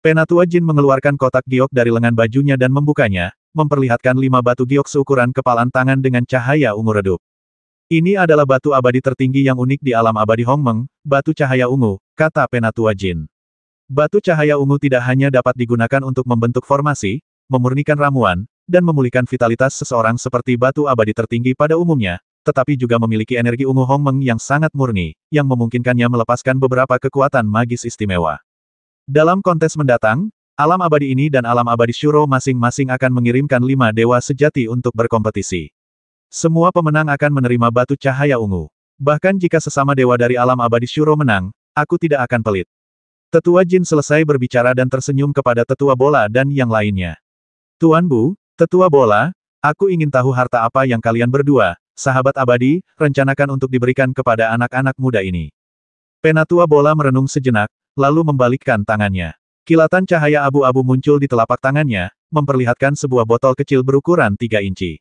Penatua Jin mengeluarkan kotak giok dari lengan bajunya dan membukanya, memperlihatkan 5 batu giok seukuran kepalan tangan dengan cahaya ungu redup. Ini adalah batu abadi tertinggi yang unik di alam abadi Hongmeng, batu cahaya ungu, kata Penatua Jin. Batu cahaya ungu tidak hanya dapat digunakan untuk membentuk formasi, memurnikan ramuan, dan memulihkan vitalitas seseorang seperti batu abadi tertinggi pada umumnya, tetapi juga memiliki energi ungu Hongmeng yang sangat murni, yang memungkinkannya melepaskan beberapa kekuatan magis istimewa. Dalam kontes mendatang, alam abadi ini dan alam abadi Shuro masing-masing akan mengirimkan 5 dewa sejati untuk berkompetisi. Semua pemenang akan menerima batu cahaya ungu. Bahkan jika sesama dewa dari alam abadi Shuro menang, aku tidak akan pelit. Tetua Jin selesai berbicara dan tersenyum kepada Tetua Bola dan yang lainnya. Tuan Bu, Tetua Bola, aku ingin tahu harta apa yang kalian berdua, sahabat abadi, rencanakan untuk diberikan kepada anak-anak muda ini. Penatua Bola merenung sejenak, lalu membalikkan tangannya. Kilatan cahaya abu-abu muncul di telapak tangannya, memperlihatkan sebuah botol kecil berukuran 3 inci.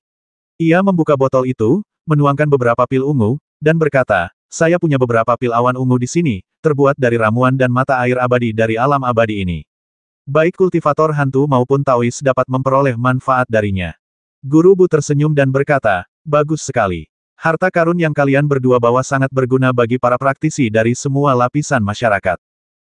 Ia membuka botol itu, menuangkan beberapa pil ungu, dan berkata, saya punya beberapa pil awan ungu di sini, terbuat dari ramuan dan mata air abadi dari alam abadi ini. Baik kultivator hantu maupun Taois dapat memperoleh manfaat darinya. Guru Bu tersenyum dan berkata, bagus sekali. Harta karun yang kalian berdua bawa sangat berguna bagi para praktisi dari semua lapisan masyarakat.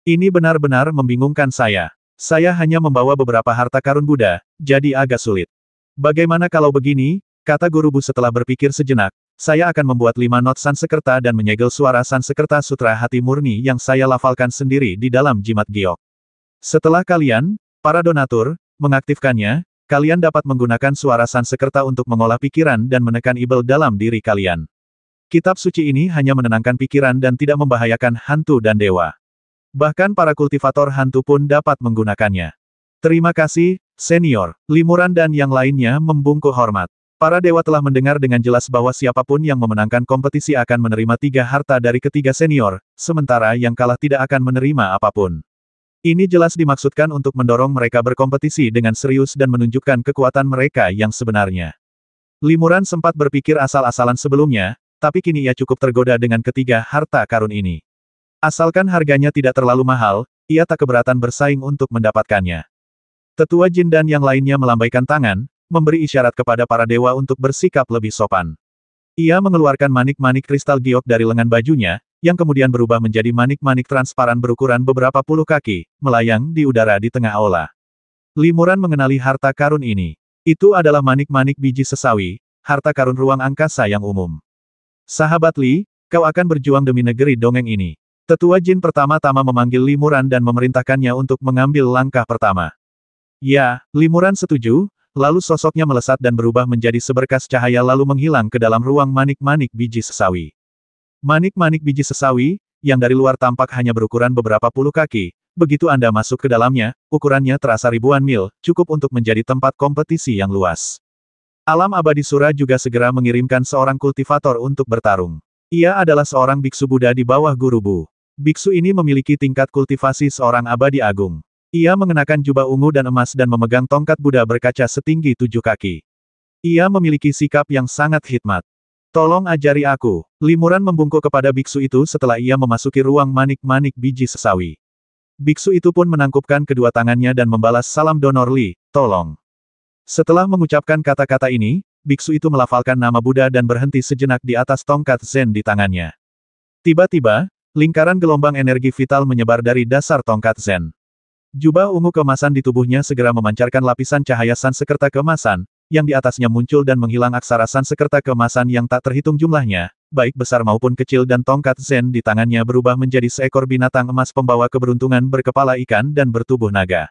Ini benar-benar membingungkan saya. Saya hanya membawa beberapa harta karun Buddha, jadi agak sulit. Bagaimana kalau begini, kata Guru Bu setelah berpikir sejenak, saya akan membuat 5 not Sansekerta dan menyegel suara Sansekerta Sutra Hati Murni yang saya lafalkan sendiri di dalam jimat giok. Setelah kalian, para donatur, mengaktifkannya, kalian dapat menggunakan suara Sansekerta untuk mengolah pikiran dan menekan ibel dalam diri kalian. Kitab suci ini hanya menenangkan pikiran dan tidak membahayakan hantu dan dewa. Bahkan para kultivator hantu pun dapat menggunakannya. Terima kasih, senior. Limuran dan yang lainnya membungkuk hormat. Para dewa telah mendengar dengan jelas bahwa siapapun yang memenangkan kompetisi akan menerima 3 harta dari ketiga senior, sementara yang kalah tidak akan menerima apapun. Ini jelas dimaksudkan untuk mendorong mereka berkompetisi dengan serius dan menunjukkan kekuatan mereka yang sebenarnya. Limuran sempat berpikir asal-asalan sebelumnya, tapi kini ia cukup tergoda dengan ketiga harta karun ini. Asalkan harganya tidak terlalu mahal, ia tak keberatan bersaing untuk mendapatkannya. Tetua Jin dan yang lainnya melambaikan tangan, memberi isyarat kepada para dewa untuk bersikap lebih sopan. Ia mengeluarkan manik-manik kristal giok dari lengan bajunya, yang kemudian berubah menjadi manik-manik transparan berukuran beberapa puluh kaki, melayang di udara di tengah aula. Limuran mengenali harta karun ini. Itu adalah manik-manik biji sesawi, harta karun ruang angkasa yang umum. Sahabat Li, kau akan berjuang demi negeri dongeng ini. Tetua Jin pertama-tama memanggil Limuran dan memerintahkannya untuk mengambil langkah pertama. Ya, Limuran setuju, lalu sosoknya melesat dan berubah menjadi seberkas cahaya lalu menghilang ke dalam ruang manik-manik biji sesawi. Manik-manik biji sesawi, yang dari luar tampak hanya berukuran beberapa puluh kaki, begitu Anda masuk ke dalamnya, ukurannya terasa ribuan mil, cukup untuk menjadi tempat kompetisi yang luas. Alam abadi Sura juga segera mengirimkan seorang kultivator untuk bertarung. Ia adalah seorang biksu Buddha di bawah Guru Bu. Biksu ini memiliki tingkat kultivasi seorang abadi agung. Ia mengenakan jubah ungu dan emas dan memegang tongkat Buddha berkaca setinggi 7 kaki. Ia memiliki sikap yang sangat hikmat. Tolong ajari aku. Limuran membungkuk kepada biksu itu setelah ia memasuki ruang manik-manik biji sesawi. Biksu itu pun menangkupkan kedua tangannya dan membalas salam donor Li, tolong. Setelah mengucapkan kata-kata ini, biksu itu melafalkan nama Buddha dan berhenti sejenak di atas tongkat Zen di tangannya. Tiba-tiba, lingkaran gelombang energi vital menyebar dari dasar tongkat Zen. Jubah ungu keemasan di tubuhnya segera memancarkan lapisan cahaya Sansekerta keemasan, yang di atasnya muncul dan menghilang aksara Sansekerta keemasan yang tak terhitung jumlahnya, baik besar maupun kecil dan tongkat Zen di tangannya berubah menjadi seekor binatang emas pembawa keberuntungan berkepala ikan dan bertubuh naga.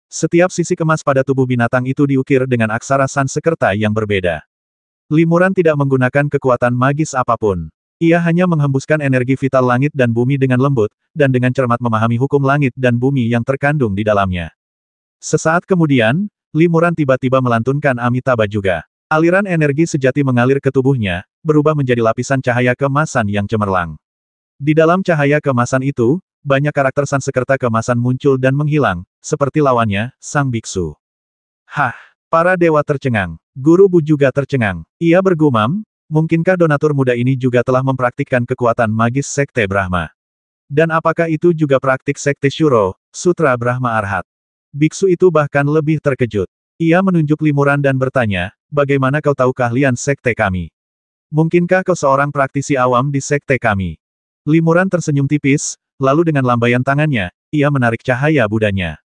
Setiap sisi emas pada tubuh binatang itu diukir dengan aksara Sansekerta yang berbeda. Limuran tidak menggunakan kekuatan magis apapun. Ia hanya menghembuskan energi vital langit dan bumi dengan lembut, dan dengan cermat memahami hukum langit dan bumi yang terkandung di dalamnya. Sesaat kemudian, Limuran tiba-tiba melantunkan Amitabha juga. Aliran energi sejati mengalir ke tubuhnya, berubah menjadi lapisan cahaya keemasan yang cemerlang. Di dalam cahaya keemasan itu, banyak karakter Sansekerta keemasan muncul dan menghilang, seperti lawannya, Sang Biksu. Hah! Para dewa tercengang. Guru Bu juga tercengang. Ia bergumam, mungkinkah donatur muda ini juga telah mempraktikkan kekuatan magis Sekte Brahma? Dan apakah itu juga praktik Sekte Shuro, Sutra Brahma Arhat? Biksu itu bahkan lebih terkejut. Ia menunjuk Limuran dan bertanya, bagaimana kau tahu keahlian sekte kami? Mungkinkah kau seorang praktisi awam di sekte kami? Limuran tersenyum tipis, lalu dengan lambaian tangannya, ia menarik cahaya Budanya.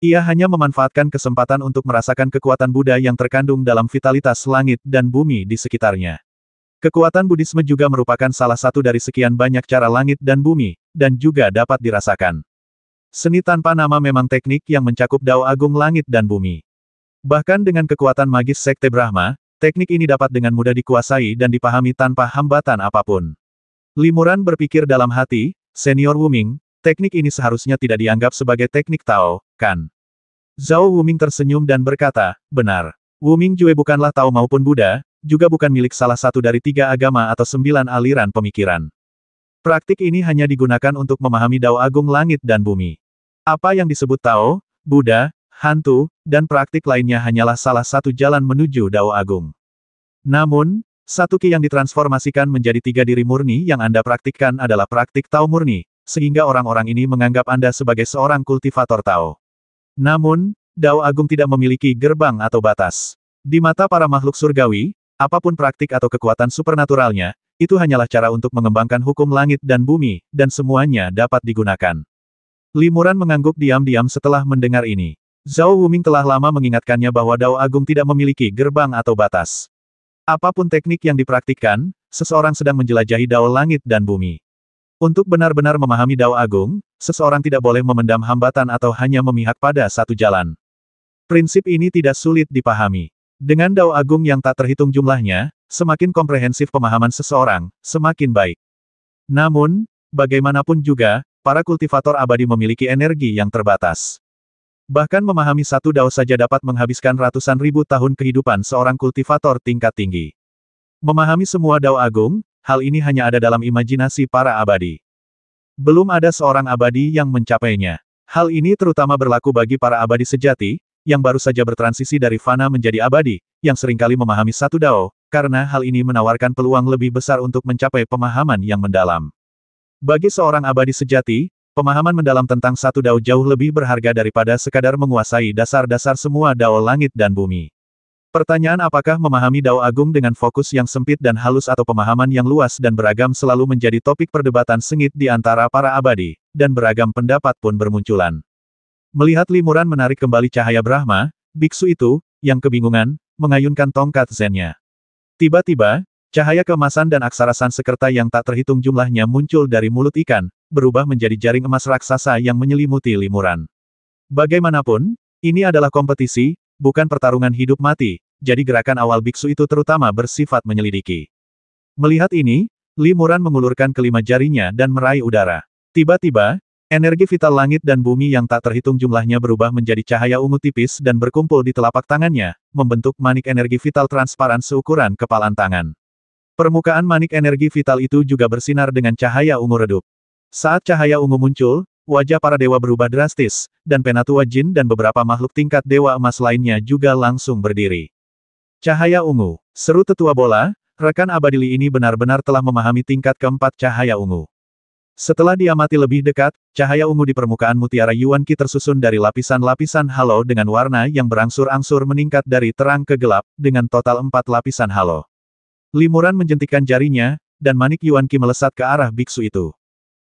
Ia hanya memanfaatkan kesempatan untuk merasakan kekuatan Buddha yang terkandung dalam vitalitas langit dan bumi di sekitarnya. Kekuatan Buddhisme juga merupakan salah satu dari sekian banyak cara langit dan bumi, dan juga dapat dirasakan. Seni tanpa nama memang teknik yang mencakup Dao Agung Langit dan Bumi. Bahkan dengan kekuatan magis Sekte Brahma, teknik ini dapat dengan mudah dikuasai dan dipahami tanpa hambatan apapun. Limuran berpikir dalam hati, Senior Wuming, teknik ini seharusnya tidak dianggap sebagai teknik Tao, kan? Zhao Wuming tersenyum dan berkata, benar. Wuming Jue bukanlah Tao maupun Buddha, juga bukan milik salah satu dari 3 agama atau 9 aliran pemikiran. Praktik ini hanya digunakan untuk memahami Dao Agung Langit dan Bumi. Apa yang disebut Tao, Buddha, hantu, dan praktik lainnya hanyalah salah satu jalan menuju Dao Agung. Namun, satu ki yang ditransformasikan menjadi 3 diri murni yang Anda praktikkan adalah praktik Tao murni, sehingga orang-orang ini menganggap Anda sebagai seorang kultivator Tao. Namun, Dao Agung tidak memiliki gerbang atau batas. Di mata para makhluk surgawi, apapun praktik atau kekuatan supernaturalnya, itu hanyalah cara untuk mengembangkan hukum langit dan bumi, dan semuanya dapat digunakan. Limuran mengangguk diam-diam setelah mendengar ini. Zhao Wuming telah lama mengingatkannya bahwa Dao Agung tidak memiliki gerbang atau batas. Apapun teknik yang dipraktikkan, seseorang sedang menjelajahi Dao Langit dan Bumi. Untuk benar-benar memahami Dao Agung, seseorang tidak boleh memendam hambatan atau hanya memihak pada satu jalan. Prinsip ini tidak sulit dipahami. Dengan Dao Agung yang tak terhitung jumlahnya, semakin komprehensif pemahaman seseorang, semakin baik. Namun, bagaimanapun juga, para kultivator abadi memiliki energi yang terbatas. Bahkan memahami satu Dao saja dapat menghabiskan ratusan ribu tahun kehidupan seorang kultivator tingkat tinggi. Memahami semua Dao Agung, hal ini hanya ada dalam imajinasi para abadi. Belum ada seorang abadi yang mencapainya. Hal ini terutama berlaku bagi para abadi sejati, yang baru saja bertransisi dari fana menjadi abadi, yang seringkali memahami satu Dao, karena hal ini menawarkan peluang lebih besar untuk mencapai pemahaman yang mendalam. Bagi seorang abadi sejati, pemahaman mendalam tentang satu Dao jauh lebih berharga daripada sekadar menguasai dasar-dasar semua Dao langit dan bumi. Pertanyaan apakah memahami Dao Agung dengan fokus yang sempit dan halus atau pemahaman yang luas dan beragam selalu menjadi topik perdebatan sengit di antara para abadi, dan beragam pendapat pun bermunculan. Melihat Limuran menarik kembali cahaya Brahma, biksu itu, yang kebingungan, mengayunkan tongkat zennya. Tiba-tiba, cahaya keemasan dan aksara Sanskerta yang tak terhitung jumlahnya muncul dari mulut ikan, berubah menjadi jaring emas raksasa yang menyelimuti Limuran. Bagaimanapun, ini adalah kompetisi, bukan pertarungan hidup mati, jadi gerakan awal biksu itu terutama bersifat menyelidiki. Melihat ini, Limuran mengulurkan kelima jarinya dan meraih udara. Tiba-tiba, energi vital langit dan bumi yang tak terhitung jumlahnya berubah menjadi cahaya ungu tipis dan berkumpul di telapak tangannya, membentuk manik energi vital transparan seukuran kepalan tangan. Permukaan manik energi vital itu juga bersinar dengan cahaya ungu redup. Saat cahaya ungu muncul, wajah para dewa berubah drastis, dan Penatua Jin dan beberapa makhluk tingkat dewa emas lainnya juga langsung berdiri. Cahaya ungu, seru tetua bola, rekan abadi Li ini benar-benar telah memahami tingkat keempat cahaya ungu. Setelah diamati lebih dekat, cahaya ungu di permukaan mutiara Yuan Qi tersusun dari lapisan-lapisan halo dengan warna yang berangsur-angsur meningkat dari terang ke gelap, dengan total 4 lapisan halo. Limuran menjentikkan jarinya, dan manik Yuan Qi melesat ke arah biksu itu.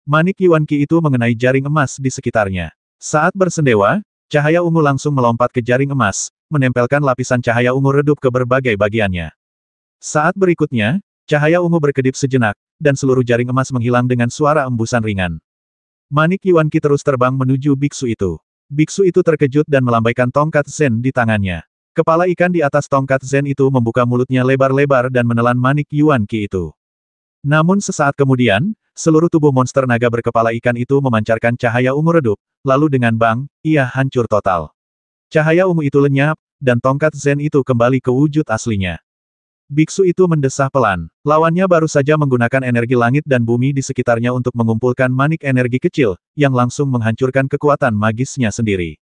Manik Yuan Qi itu mengenai jaring emas di sekitarnya. Saat bersendewa, cahaya ungu langsung melompat ke jaring emas, menempelkan lapisan cahaya ungu redup ke berbagai bagiannya. Saat berikutnya, cahaya ungu berkedip sejenak, dan seluruh jaring emas menghilang dengan suara embusan ringan. Manik Yuan Qi terus terbang menuju biksu itu. Biksu itu terkejut dan melambaikan tongkat zen di tangannya. Kepala ikan di atas tongkat zen itu membuka mulutnya lebar-lebar dan menelan manik Yuan Qi itu. Namun sesaat kemudian, seluruh tubuh monster naga berkepala ikan itu memancarkan cahaya ungu redup, lalu dengan bang, ia hancur total. Cahaya ungu itu lenyap, dan tongkat zen itu kembali ke wujud aslinya. Biksu itu mendesah pelan. Lawannya baru saja menggunakan energi langit dan bumi di sekitarnya untuk mengumpulkan manik energi kecil, yang langsung menghancurkan kekuatan magisnya sendiri.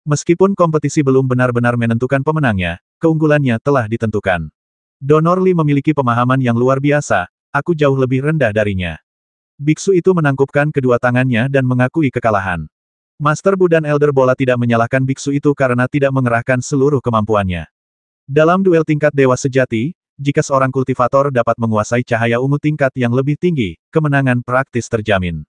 Meskipun kompetisi belum benar-benar menentukan pemenangnya, keunggulannya telah ditentukan. Donor Li memiliki pemahaman yang luar biasa, aku jauh lebih rendah darinya. Biksu itu menangkupkan kedua tangannya dan mengakui kekalahan. Master Bu dan Elder Bola tidak menyalahkan biksu itu karena tidak mengerahkan seluruh kemampuannya. Dalam duel tingkat dewa sejati, jika seorang kultivator dapat menguasai cahaya ungu tingkat yang lebih tinggi, kemenangan praktis terjamin.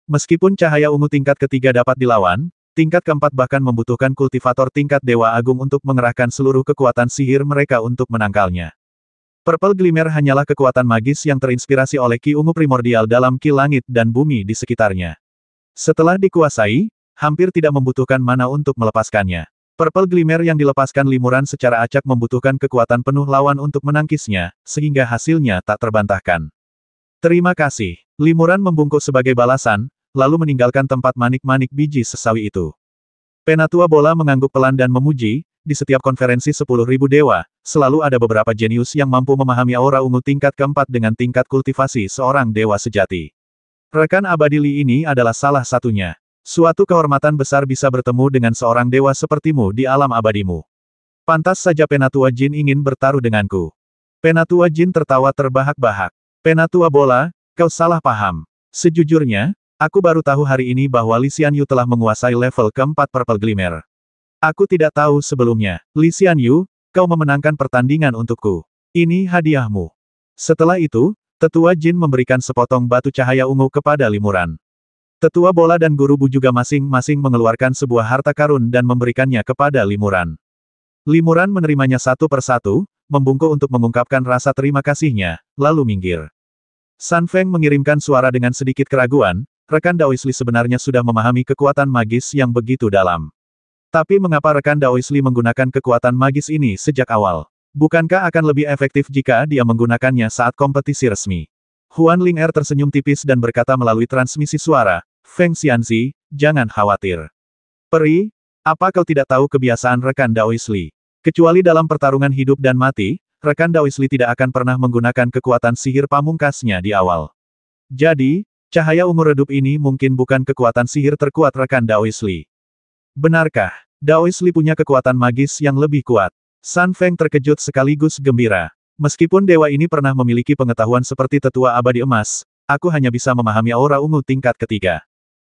Meskipun cahaya ungu tingkat ketiga dapat dilawan, tingkat keempat bahkan membutuhkan kultivator tingkat dewa agung untuk mengerahkan seluruh kekuatan sihir mereka untuk menangkalnya. Purple Glimmer hanyalah kekuatan magis yang terinspirasi oleh ki ungu primordial dalam ki langit dan bumi di sekitarnya. Setelah dikuasai, hampir tidak membutuhkan mana untuk melepaskannya. Purple Glimmer yang dilepaskan limuran secara acak membutuhkan kekuatan penuh lawan untuk menangkisnya, sehingga hasilnya tak terbantahkan. Terima kasih. Limuran membungkuk sebagai balasan, lalu meninggalkan tempat manik-manik biji sesawi itu. Penatua Bola mengangguk pelan dan memuji, di setiap konferensi 10.000 dewa, selalu ada beberapa jenius yang mampu memahami aura ungu tingkat keempat dengan tingkat kultivasi seorang dewa sejati. Rekan abadi Li ini adalah salah satunya. Suatu kehormatan besar bisa bertemu dengan seorang dewa sepertimu di alam abadimu. Pantas saja Penatua Jin ingin bertaruh denganku. Penatua Jin tertawa terbahak-bahak. Penatua Bola, kau salah paham. Sejujurnya, aku baru tahu hari ini bahwa Li Xianyu telah menguasai level keempat Purple Glimmer. Aku tidak tahu sebelumnya. Li Xianyu, kau memenangkan pertandingan untukku. Ini hadiahmu. Setelah itu, Tetua Jin memberikan sepotong batu cahaya ungu kepada limuran. Tetua Bola dan Guru Bu juga masing-masing mengeluarkan sebuah harta karun dan memberikannya kepada limuran. Limuran menerimanya satu persatu, membungkuk untuk mengungkapkan rasa terima kasihnya, lalu minggir. San Feng mengirimkan suara dengan sedikit keraguan, rekan Daoisli sebenarnya sudah memahami kekuatan magis yang begitu dalam. Tapi mengapa rekan Daoisli menggunakan kekuatan magis ini sejak awal? Bukankah akan lebih efektif jika dia menggunakannya saat kompetisi resmi? Huan Ling'er tersenyum tipis dan berkata melalui transmisi suara, Feng Xianzi, jangan khawatir. Peri, apa kau tidak tahu kebiasaan rekan Daoisli? Kecuali dalam pertarungan hidup dan mati, rekan Daoisli tidak akan pernah menggunakan kekuatan sihir pamungkasnya di awal. Jadi, cahaya ungu redup ini mungkin bukan kekuatan sihir terkuat rekan Daoisli. Benarkah? Daoisli punya kekuatan magis yang lebih kuat. San Feng terkejut sekaligus gembira. Meskipun dewa ini pernah memiliki pengetahuan seperti tetua abadi emas, aku hanya bisa memahami aura ungu tingkat ketiga.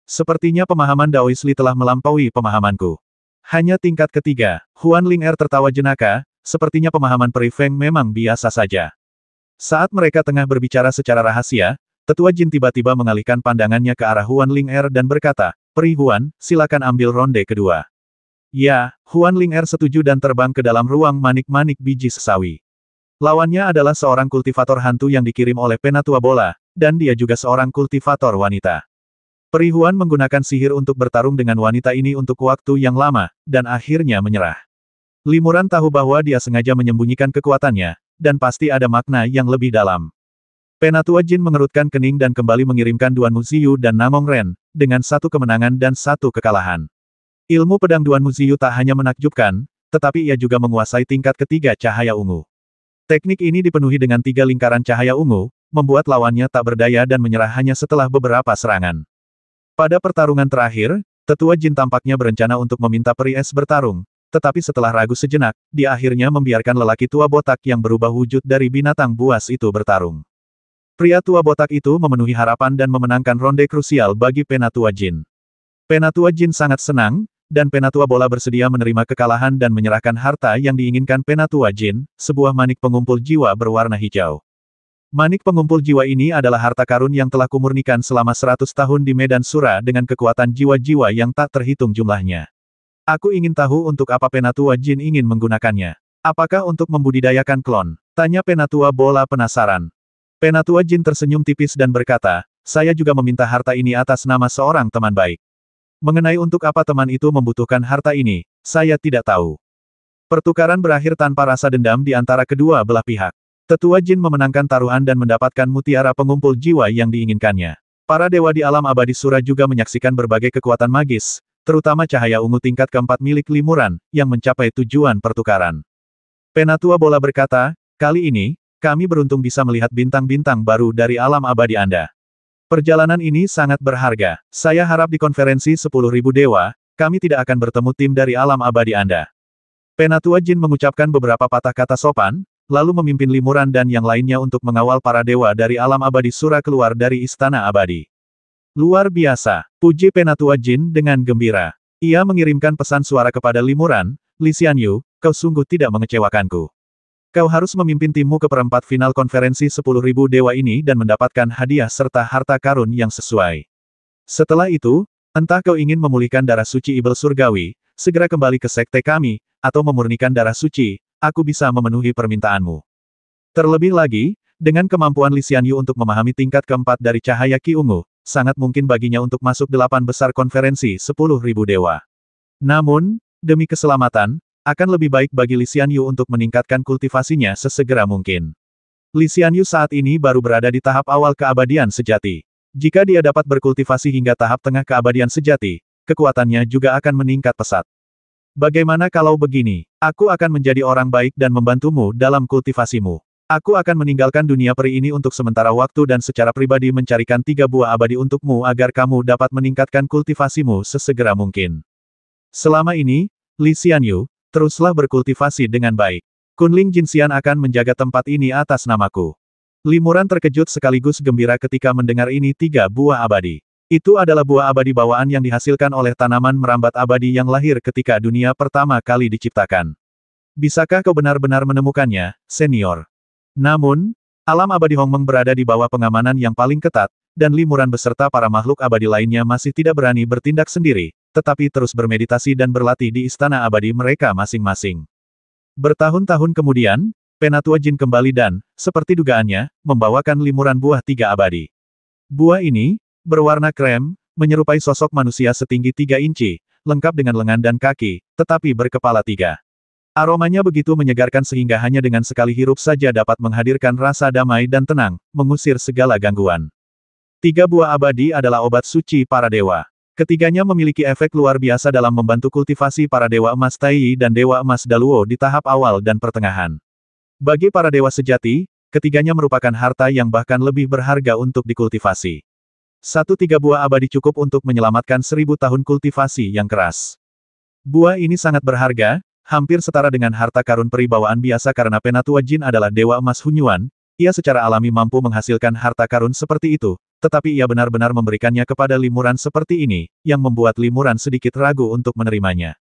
Sepertinya pemahaman Daoisli telah melampaui pemahamanku. Hanya tingkat ketiga. Huan Ling'er tertawa jenaka, sepertinya pemahaman Peri Feng memang biasa saja. Saat mereka tengah berbicara secara rahasia, Tetua Jin tiba-tiba mengalihkan pandangannya ke arah Huan Ling'er dan berkata, Peri Huan, silakan ambil ronde kedua. Ya, Huan Ling'er setuju dan terbang ke dalam ruang manik-manik biji sesawi. Lawannya adalah seorang kultivator hantu yang dikirim oleh Penatua Bola, dan dia juga seorang kultivator wanita. Peri Huan menggunakan sihir untuk bertarung dengan wanita ini untuk waktu yang lama, dan akhirnya menyerah. Limuran tahu bahwa dia sengaja menyembunyikan kekuatannya, dan pasti ada makna yang lebih dalam. Penatua Jin mengerutkan kening dan kembali mengirimkan Duan Muziyu dan Namong Ren, dengan satu kemenangan dan satu kekalahan. Ilmu pedang Duan Muziyu tak hanya menakjubkan, tetapi ia juga menguasai tingkat ketiga cahaya ungu. Teknik ini dipenuhi dengan 3 lingkaran cahaya ungu, membuat lawannya tak berdaya dan menyerah hanya setelah beberapa serangan. Pada pertarungan terakhir, Tetua Jin tampaknya berencana untuk meminta Peri Es bertarung, tetapi setelah ragu sejenak, dia akhirnya membiarkan lelaki tua botak yang berubah wujud dari binatang buas itu bertarung. Pria tua botak itu memenuhi harapan dan memenangkan ronde krusial bagi Penatua Jin. Penatua Jin sangat senang, dan Penatua Bola bersedia menerima kekalahan dan menyerahkan harta yang diinginkan Penatua Jin, sebuah manik pengumpul jiwa berwarna hijau. Manik pengumpul jiwa ini adalah harta karun yang telah kumurnikan selama 100 tahun di Medan Sura dengan kekuatan jiwa-jiwa yang tak terhitung jumlahnya. Aku ingin tahu untuk apa Penatua Jin ingin menggunakannya. Apakah untuk membudidayakan klon? Tanya Penatua Bola penasaran. Penatua Jin tersenyum tipis dan berkata, saya juga meminta harta ini atas nama seorang teman baik. Mengenai untuk apa teman itu membutuhkan harta ini, saya tidak tahu. Pertukaran berakhir tanpa rasa dendam di antara kedua belah pihak. Tetua Jin memenangkan taruhan dan mendapatkan mutiara pengumpul jiwa yang diinginkannya. Para dewa di alam abadi Sura juga menyaksikan berbagai kekuatan magis, terutama cahaya ungu tingkat keempat milik limuran, yang mencapai tujuan pertukaran. Penatua Bola berkata, kali ini, kami beruntung bisa melihat bintang-bintang baru dari alam abadi Anda. Perjalanan ini sangat berharga. Saya harap di konferensi 10.000 dewa, kami tidak akan bertemu tim dari alam abadi Anda. Penatua Jin mengucapkan beberapa patah kata sopan, lalu memimpin limuran dan yang lainnya untuk mengawal para dewa dari alam abadi Sura keluar dari istana abadi. Luar biasa, puji Penatua Jin dengan gembira. Ia mengirimkan pesan suara kepada Limuran, Li Xianyu, kau sungguh tidak mengecewakanku. Kau harus memimpin timmu ke perempat final konferensi 10.000 dewa ini dan mendapatkan hadiah serta harta karun yang sesuai. Setelah itu, entah kau ingin memulihkan darah suci Ibel Surgawi, segera kembali ke sekte kami, atau memurnikan darah suci, aku bisa memenuhi permintaanmu. Terlebih lagi, dengan kemampuan Li Xianyu untuk memahami tingkat keempat dari cahaya Ki Ungu, sangat mungkin baginya untuk masuk 8 besar konferensi 10.000 dewa. Namun, demi keselamatan, akan lebih baik bagi Li Xianyu untuk meningkatkan kultivasinya sesegera mungkin. Li Xianyu saat ini baru berada di tahap awal keabadian sejati. Jika dia dapat berkultivasi hingga tahap tengah keabadian sejati, kekuatannya juga akan meningkat pesat. Bagaimana kalau begini? Aku akan menjadi orang baik dan membantumu dalam kultivasimu. Aku akan meninggalkan dunia peri ini untuk sementara waktu dan secara pribadi mencarikan 3 buah abadi untukmu agar kamu dapat meningkatkan kultivasimu sesegera mungkin. Selama ini, Li Xianyu, teruslah berkultivasi dengan baik. Kunling Jinxian akan menjaga tempat ini atas namaku. Limuran terkejut sekaligus gembira ketika mendengar ini 3 buah abadi. Itu adalah buah abadi bawaan yang dihasilkan oleh tanaman merambat abadi yang lahir ketika dunia pertama kali diciptakan. Bisakah kau benar-benar menemukannya, senior? Namun, alam abadi Hongmeng berada di bawah pengamanan yang paling ketat, dan Limuran beserta para makhluk abadi lainnya masih tidak berani bertindak sendiri, tetapi terus bermeditasi dan berlatih di istana abadi mereka masing-masing. Bertahun-tahun kemudian, Penatua Jin kembali dan, seperti dugaannya, membawakan limuran buah 3 abadi. Buah ini, berwarna krem, menyerupai sosok manusia setinggi 3 inci, lengkap dengan lengan dan kaki, tetapi berkepala 3. Aromanya begitu menyegarkan sehingga hanya dengan sekali hirup saja dapat menghadirkan rasa damai dan tenang, mengusir segala gangguan. 3 buah abadi adalah obat suci para dewa. Ketiganya memiliki efek luar biasa dalam membantu kultivasi para dewa emas Tai dan dewa emas Daluo di tahap awal dan pertengahan. Bagi para dewa sejati, ketiganya merupakan harta yang bahkan lebih berharga untuk dikultivasi. 3 buah abadi cukup untuk menyelamatkan 1000 tahun kultivasi yang keras. Buah ini sangat berharga, hampir setara dengan harta karun peri bawaan biasa karena Penatua Jin adalah dewa emas Hunyuan, ia secara alami mampu menghasilkan harta karun seperti itu, tetapi ia benar-benar memberikannya kepada Limuran seperti ini, yang membuat Limuran sedikit ragu untuk menerimanya.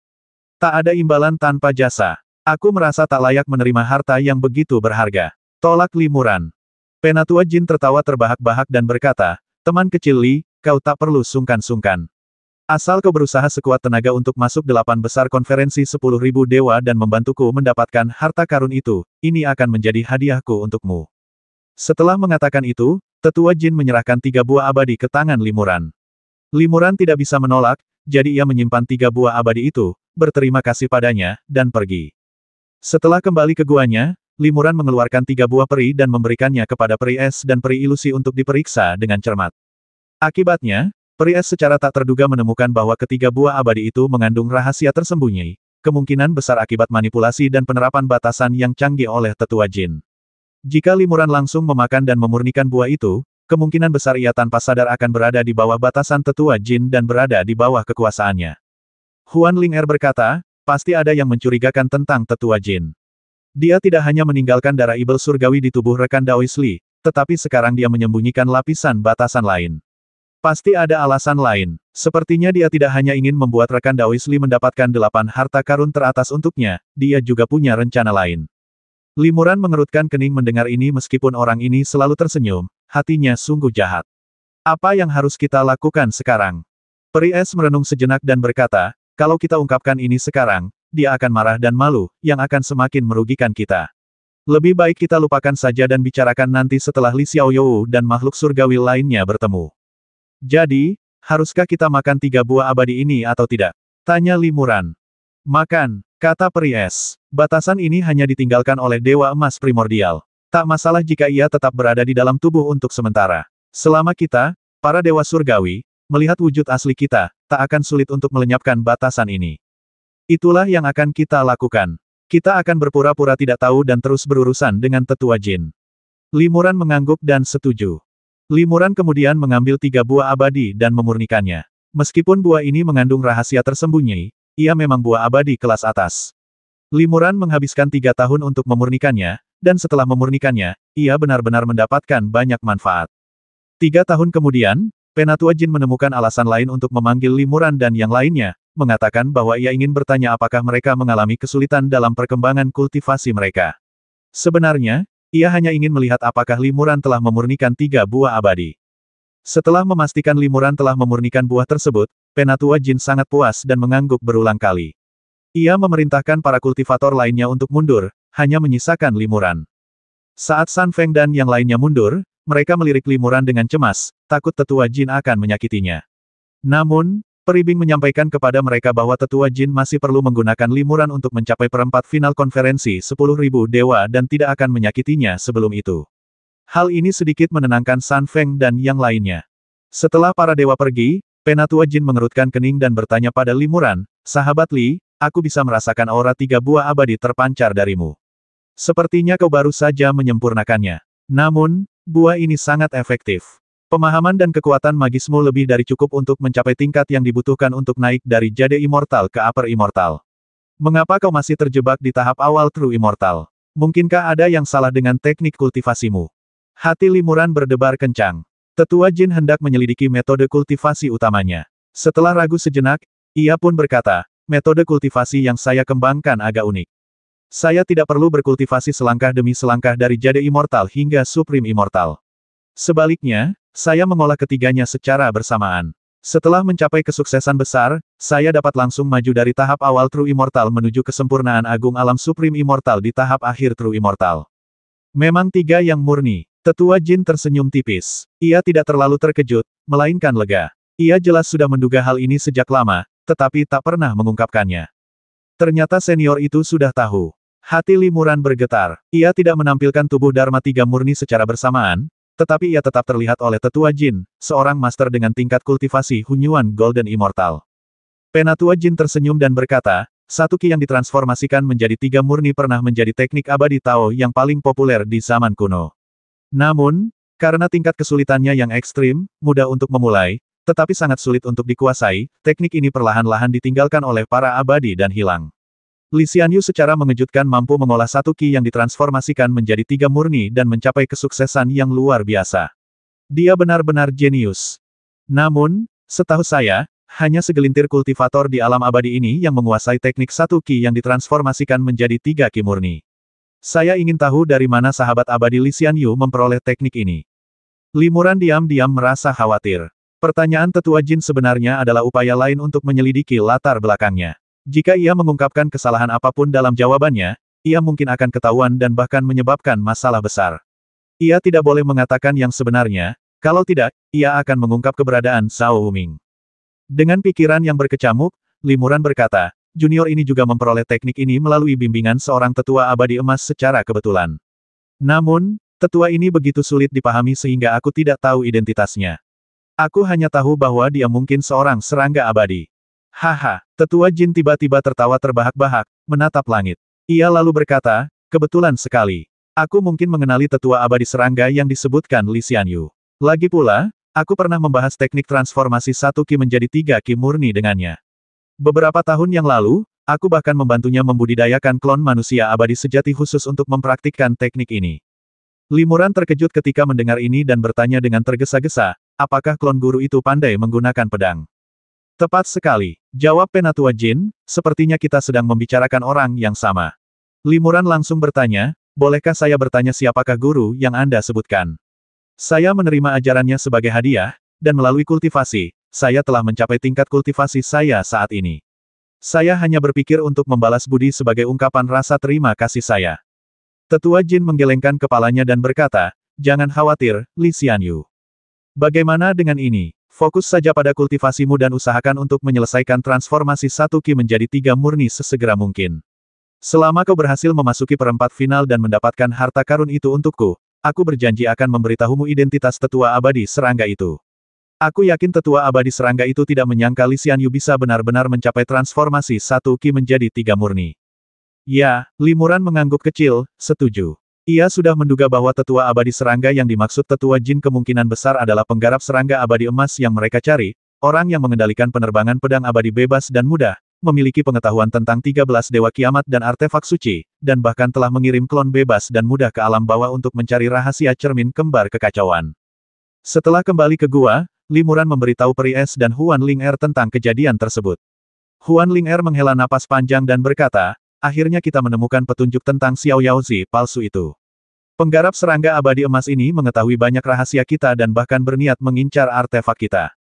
Tak ada imbalan tanpa jasa. Aku merasa tak layak menerima harta yang begitu berharga. Tolak Limuran. Penatua Jin tertawa terbahak-bahak dan berkata, teman kecil Li, kau tak perlu sungkan-sungkan. Asal kau berusaha sekuat tenaga untuk masuk 8 besar konferensi 10.000 dewa dan membantuku mendapatkan harta karun itu, ini akan menjadi hadiahku untukmu. Setelah mengatakan itu, Tetua Jin menyerahkan 3 buah abadi ke tangan Limuran. Limuran tidak bisa menolak, jadi ia menyimpan 3 buah abadi itu, berterima kasih padanya, dan pergi. Setelah kembali ke guanya, Limuran mengeluarkan 3 buah peri dan memberikannya kepada peri es dan peri ilusi untuk diperiksa dengan cermat. Akibatnya, peri es secara tak terduga menemukan bahwa ketiga buah abadi itu mengandung rahasia tersembunyi, kemungkinan besar akibat manipulasi dan penerapan batasan yang canggih oleh Tetua Jin. Jika Limuran langsung memakan dan memurnikan buah itu, kemungkinan besar ia tanpa sadar akan berada di bawah batasan Tetua Jin dan berada di bawah kekuasaannya. Huan Ling berkata, pasti ada yang mencurigakan tentang Tetua Jin. Dia tidak hanya meninggalkan darah Ibel Surgawi di tubuh rekan Daois Li, tetapi sekarang dia menyembunyikan lapisan batasan lain. Pasti ada alasan lain. Sepertinya dia tidak hanya ingin membuat rekan Daois Li mendapatkan 8 harta karun teratas untuknya, dia juga punya rencana lain. Limuran mengerutkan kening mendengar ini meskipun orang ini selalu tersenyum, hatinya sungguh jahat. Apa yang harus kita lakukan sekarang? Peri es merenung sejenak dan berkata, kalau kita ungkapkan ini sekarang, dia akan marah dan malu, yang akan semakin merugikan kita. Lebih baik kita lupakan saja dan bicarakan nanti setelah Li Xiaoyou dan makhluk surgawi lainnya bertemu. Jadi, haruskah kita makan 3 buah abadi ini atau tidak? Tanya Limuran. Makan, kata peri es. Batasan ini hanya ditinggalkan oleh Dewa Emas Primordial. Tak masalah jika ia tetap berada di dalam tubuh untuk sementara. Selama kita, para Dewa Surgawi, melihat wujud asli kita, tak akan sulit untuk melenyapkan batasan ini. Itulah yang akan kita lakukan. Kita akan berpura-pura tidak tahu dan terus berurusan dengan Tetua Jin. Limuran mengangguk dan setuju. Limuran kemudian mengambil 3 buah abadi dan memurnikannya. Meskipun buah ini mengandung rahasia tersembunyi, ia memang buah abadi kelas atas. Limuran menghabiskan 3 tahun untuk memurnikannya, dan setelah memurnikannya, ia benar-benar mendapatkan banyak manfaat. 3 tahun kemudian, Penatua Jin menemukan alasan lain untuk memanggil Limuran dan yang lainnya, mengatakan bahwa ia ingin bertanya apakah mereka mengalami kesulitan dalam perkembangan kultivasi mereka. Sebenarnya, ia hanya ingin melihat apakah Limuran telah memurnikan 3 buah abadi. Setelah memastikan Limuran telah memurnikan buah tersebut, Penatua Jin sangat puas dan mengangguk berulang kali. Ia memerintahkan para kultivator lainnya untuk mundur, hanya menyisakan Limuran. Saat San Feng dan yang lainnya mundur, mereka melirik Limuran dengan cemas, takut Tetua Jin akan menyakitinya. Namun, Peribing menyampaikan kepada mereka bahwa Tetua Jin masih perlu menggunakan Limuran untuk mencapai perempat final konferensi 10.000 dewa dan tidak akan menyakitinya sebelum itu. Hal ini sedikit menenangkan San Feng dan yang lainnya. Setelah para dewa pergi, Penatua Jin mengerutkan kening dan bertanya pada Limuran, "Sahabat Li, aku bisa merasakan aura 3 buah abadi terpancar darimu. Sepertinya kau baru saja menyempurnakannya. Namun, buah ini sangat efektif. Pemahaman dan kekuatan magismu lebih dari cukup untuk mencapai tingkat yang dibutuhkan untuk naik dari Jade Immortal ke Upper Immortal. Mengapa kau masih terjebak di tahap awal True Immortal? Mungkinkah ada yang salah dengan teknik kultivasimu?" Hati Limuran berdebar kencang. Tetua Jin hendak menyelidiki metode kultivasi utamanya. Setelah ragu sejenak, ia pun berkata, "Metode kultivasi yang saya kembangkan agak unik. Saya tidak perlu berkultivasi selangkah demi selangkah dari Jade Immortal hingga Supreme Immortal. Sebaliknya, saya mengolah ketiganya secara bersamaan. Setelah mencapai kesuksesan besar, saya dapat langsung maju dari tahap awal True Immortal menuju kesempurnaan agung alam Supreme Immortal di tahap akhir True Immortal. Memang 3 yang murni." Tetua Jin tersenyum tipis. Ia tidak terlalu terkejut, melainkan lega. Ia jelas sudah menduga hal ini sejak lama, tetapi tak pernah mengungkapkannya. Ternyata senior itu sudah tahu. Hati Limuran bergetar. Ia tidak menampilkan tubuh Dharma 3 murni secara bersamaan, tetapi ia tetap terlihat oleh Tetua Jin, seorang master dengan tingkat kultivasi Hunyuan Golden Immortal. Penatua Jin tersenyum dan berkata, "Satu ki yang ditransformasikan menjadi 3 murni pernah menjadi teknik abadi Tao yang paling populer di zaman kuno. Namun, karena tingkat kesulitannya yang ekstrim, mudah untuk memulai, tetapi sangat sulit untuk dikuasai, teknik ini perlahan-lahan ditinggalkan oleh para abadi dan hilang. Li Xianyu secara mengejutkan mampu mengolah 1 ki yang ditransformasikan menjadi 3 murni dan mencapai kesuksesan yang luar biasa. Dia benar-benar jenius. Namun, setahu saya, hanya segelintir kultivator di alam abadi ini yang menguasai teknik 1 ki yang ditransformasikan menjadi 3 ki murni. Saya ingin tahu dari mana sahabat abadi Li Xianyu memperoleh teknik ini." Limuran diam-diam merasa khawatir. Pertanyaan Tetua Jin sebenarnya adalah upaya lain untuk menyelidiki latar belakangnya. Jika ia mengungkapkan kesalahan apapun dalam jawabannya, ia mungkin akan ketahuan dan bahkan menyebabkan masalah besar. Ia tidak boleh mengatakan yang sebenarnya, kalau tidak, ia akan mengungkap keberadaan Zhao Wuming. Dengan pikiran yang berkecamuk, Limuran berkata, "Junior ini juga memperoleh teknik ini melalui bimbingan seorang tetua abadi emas secara kebetulan. Namun, tetua ini begitu sulit dipahami sehingga aku tidak tahu identitasnya. Aku hanya tahu bahwa dia mungkin seorang serangga abadi." Haha, Tetua Jin tiba-tiba tertawa terbahak-bahak, menatap langit. Ia lalu berkata, "Kebetulan sekali. Aku mungkin mengenali tetua abadi serangga yang disebutkan Li Xianyu. Lagi pula, aku pernah membahas teknik transformasi 1 ki menjadi 3 ki murni dengannya. Beberapa tahun yang lalu, aku bahkan membantunya membudidayakan klon manusia abadi sejati khusus untuk mempraktikkan teknik ini." Limuran terkejut ketika mendengar ini dan bertanya dengan tergesa-gesa, "Apakah klon guru itu pandai menggunakan pedang?" "Tepat sekali," jawab Penatua Jin, "sepertinya kita sedang membicarakan orang yang sama." Limuran langsung bertanya, "Bolehkah saya bertanya siapakah guru yang Anda sebutkan?" "Saya menerima ajarannya sebagai hadiah, dan melalui kultivasi, saya telah mencapai tingkat kultivasi saya saat ini. Saya hanya berpikir untuk membalas budi sebagai ungkapan rasa terima kasih saya." Tetua Jin menggelengkan kepalanya dan berkata, "Jangan khawatir, Li Xianyu. Bagaimana dengan ini? Fokus saja pada kultivasimu dan usahakan untuk menyelesaikan transformasi 1 ki menjadi 3 murni sesegera mungkin. Selama kau berhasil memasuki perempat final dan mendapatkan harta karun itu untukku, aku berjanji akan memberitahumu identitas tetua abadi serangga itu." Aku yakin tetua abadi serangga itu tidak menyangka Li Xianyu bisa benar-benar mencapai transformasi 1 ki menjadi 3 murni. Ya, Limuran mengangguk kecil, setuju. Ia sudah menduga bahwa tetua abadi serangga yang dimaksud Tetua Jin kemungkinan besar adalah penggarap serangga abadi emas yang mereka cari, orang yang mengendalikan penerbangan pedang abadi bebas dan mudah, memiliki pengetahuan tentang 13 dewa kiamat dan artefak suci, dan bahkan telah mengirim klon bebas dan mudah ke alam bawah untuk mencari rahasia cermin kembar kekacauan. Setelah kembali ke gua, Limuran memberitahu Peri Es dan Huan Ling-er tentang kejadian tersebut. Huan Ling-er menghela napas panjang dan berkata, akhirnya kita menemukan petunjuk tentang Xiao Yaozi palsu itu. Penggarap serangga abadi emas ini mengetahui banyak rahasia kita dan bahkan berniat mengincar artefak kita.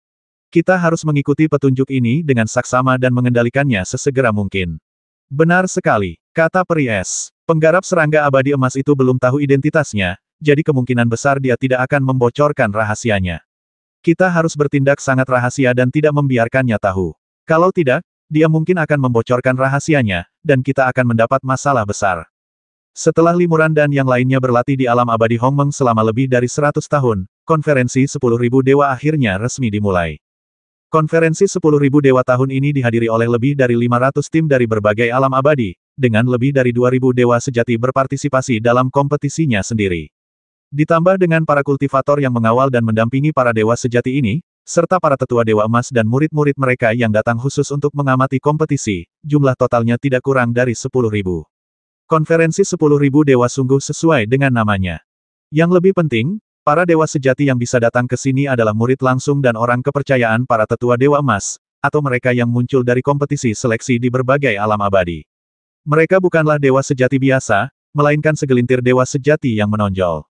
Kita harus mengikuti petunjuk ini dengan saksama dan mengendalikannya sesegera mungkin. Benar sekali, kata Peri Es. Penggarap serangga abadi emas itu belum tahu identitasnya, jadi kemungkinan besar dia tidak akan membocorkan rahasianya. Kita harus bertindak sangat rahasia dan tidak membiarkannya tahu. Kalau tidak, dia mungkin akan membocorkan rahasianya, dan kita akan mendapat masalah besar. Setelah Limuran dan yang lainnya berlatih di alam abadi Hongmeng selama lebih dari 100 tahun, konferensi 10.000 dewa akhirnya resmi dimulai. Konferensi 10.000 dewa tahun ini dihadiri oleh lebih dari 500 tim dari berbagai alam abadi, dengan lebih dari 2.000 dewa sejati berpartisipasi dalam kompetisinya sendiri. Ditambah dengan para kultivator yang mengawal dan mendampingi para dewa sejati ini, serta para tetua dewa emas dan murid-murid mereka yang datang khusus untuk mengamati kompetisi, jumlah totalnya tidak kurang dari 10.000. Konferensi 10.000 dewa sungguh sesuai dengan namanya. Yang lebih penting, para dewa sejati yang bisa datang ke sini adalah murid langsung dan orang kepercayaan para tetua dewa emas, atau mereka yang muncul dari kompetisi seleksi di berbagai alam abadi. Mereka bukanlah dewa sejati biasa, melainkan segelintir dewa sejati yang menonjol.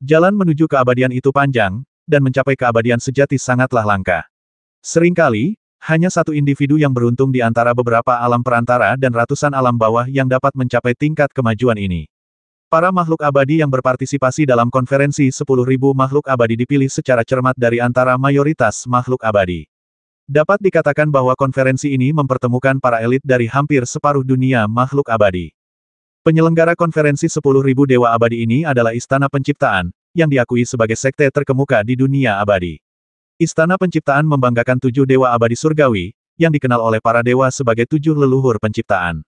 Jalan menuju keabadian itu panjang, dan mencapai keabadian sejati sangatlah langka. Seringkali, hanya satu individu yang beruntung di antara beberapa alam perantara dan ratusan alam bawah yang dapat mencapai tingkat kemajuan ini. Para makhluk abadi yang berpartisipasi dalam konferensi 10.000 makhluk abadi dipilih secara cermat dari antara mayoritas makhluk abadi. Dapat dikatakan bahwa konferensi ini mempertemukan para elit dari hampir separuh dunia makhluk abadi. Penyelenggara konferensi 10.000 dewa abadi ini adalah Istana Penciptaan, yang diakui sebagai sekte terkemuka di dunia abadi. Istana Penciptaan membanggakan 7 dewa abadi surgawi, yang dikenal oleh para dewa sebagai 7 leluhur penciptaan.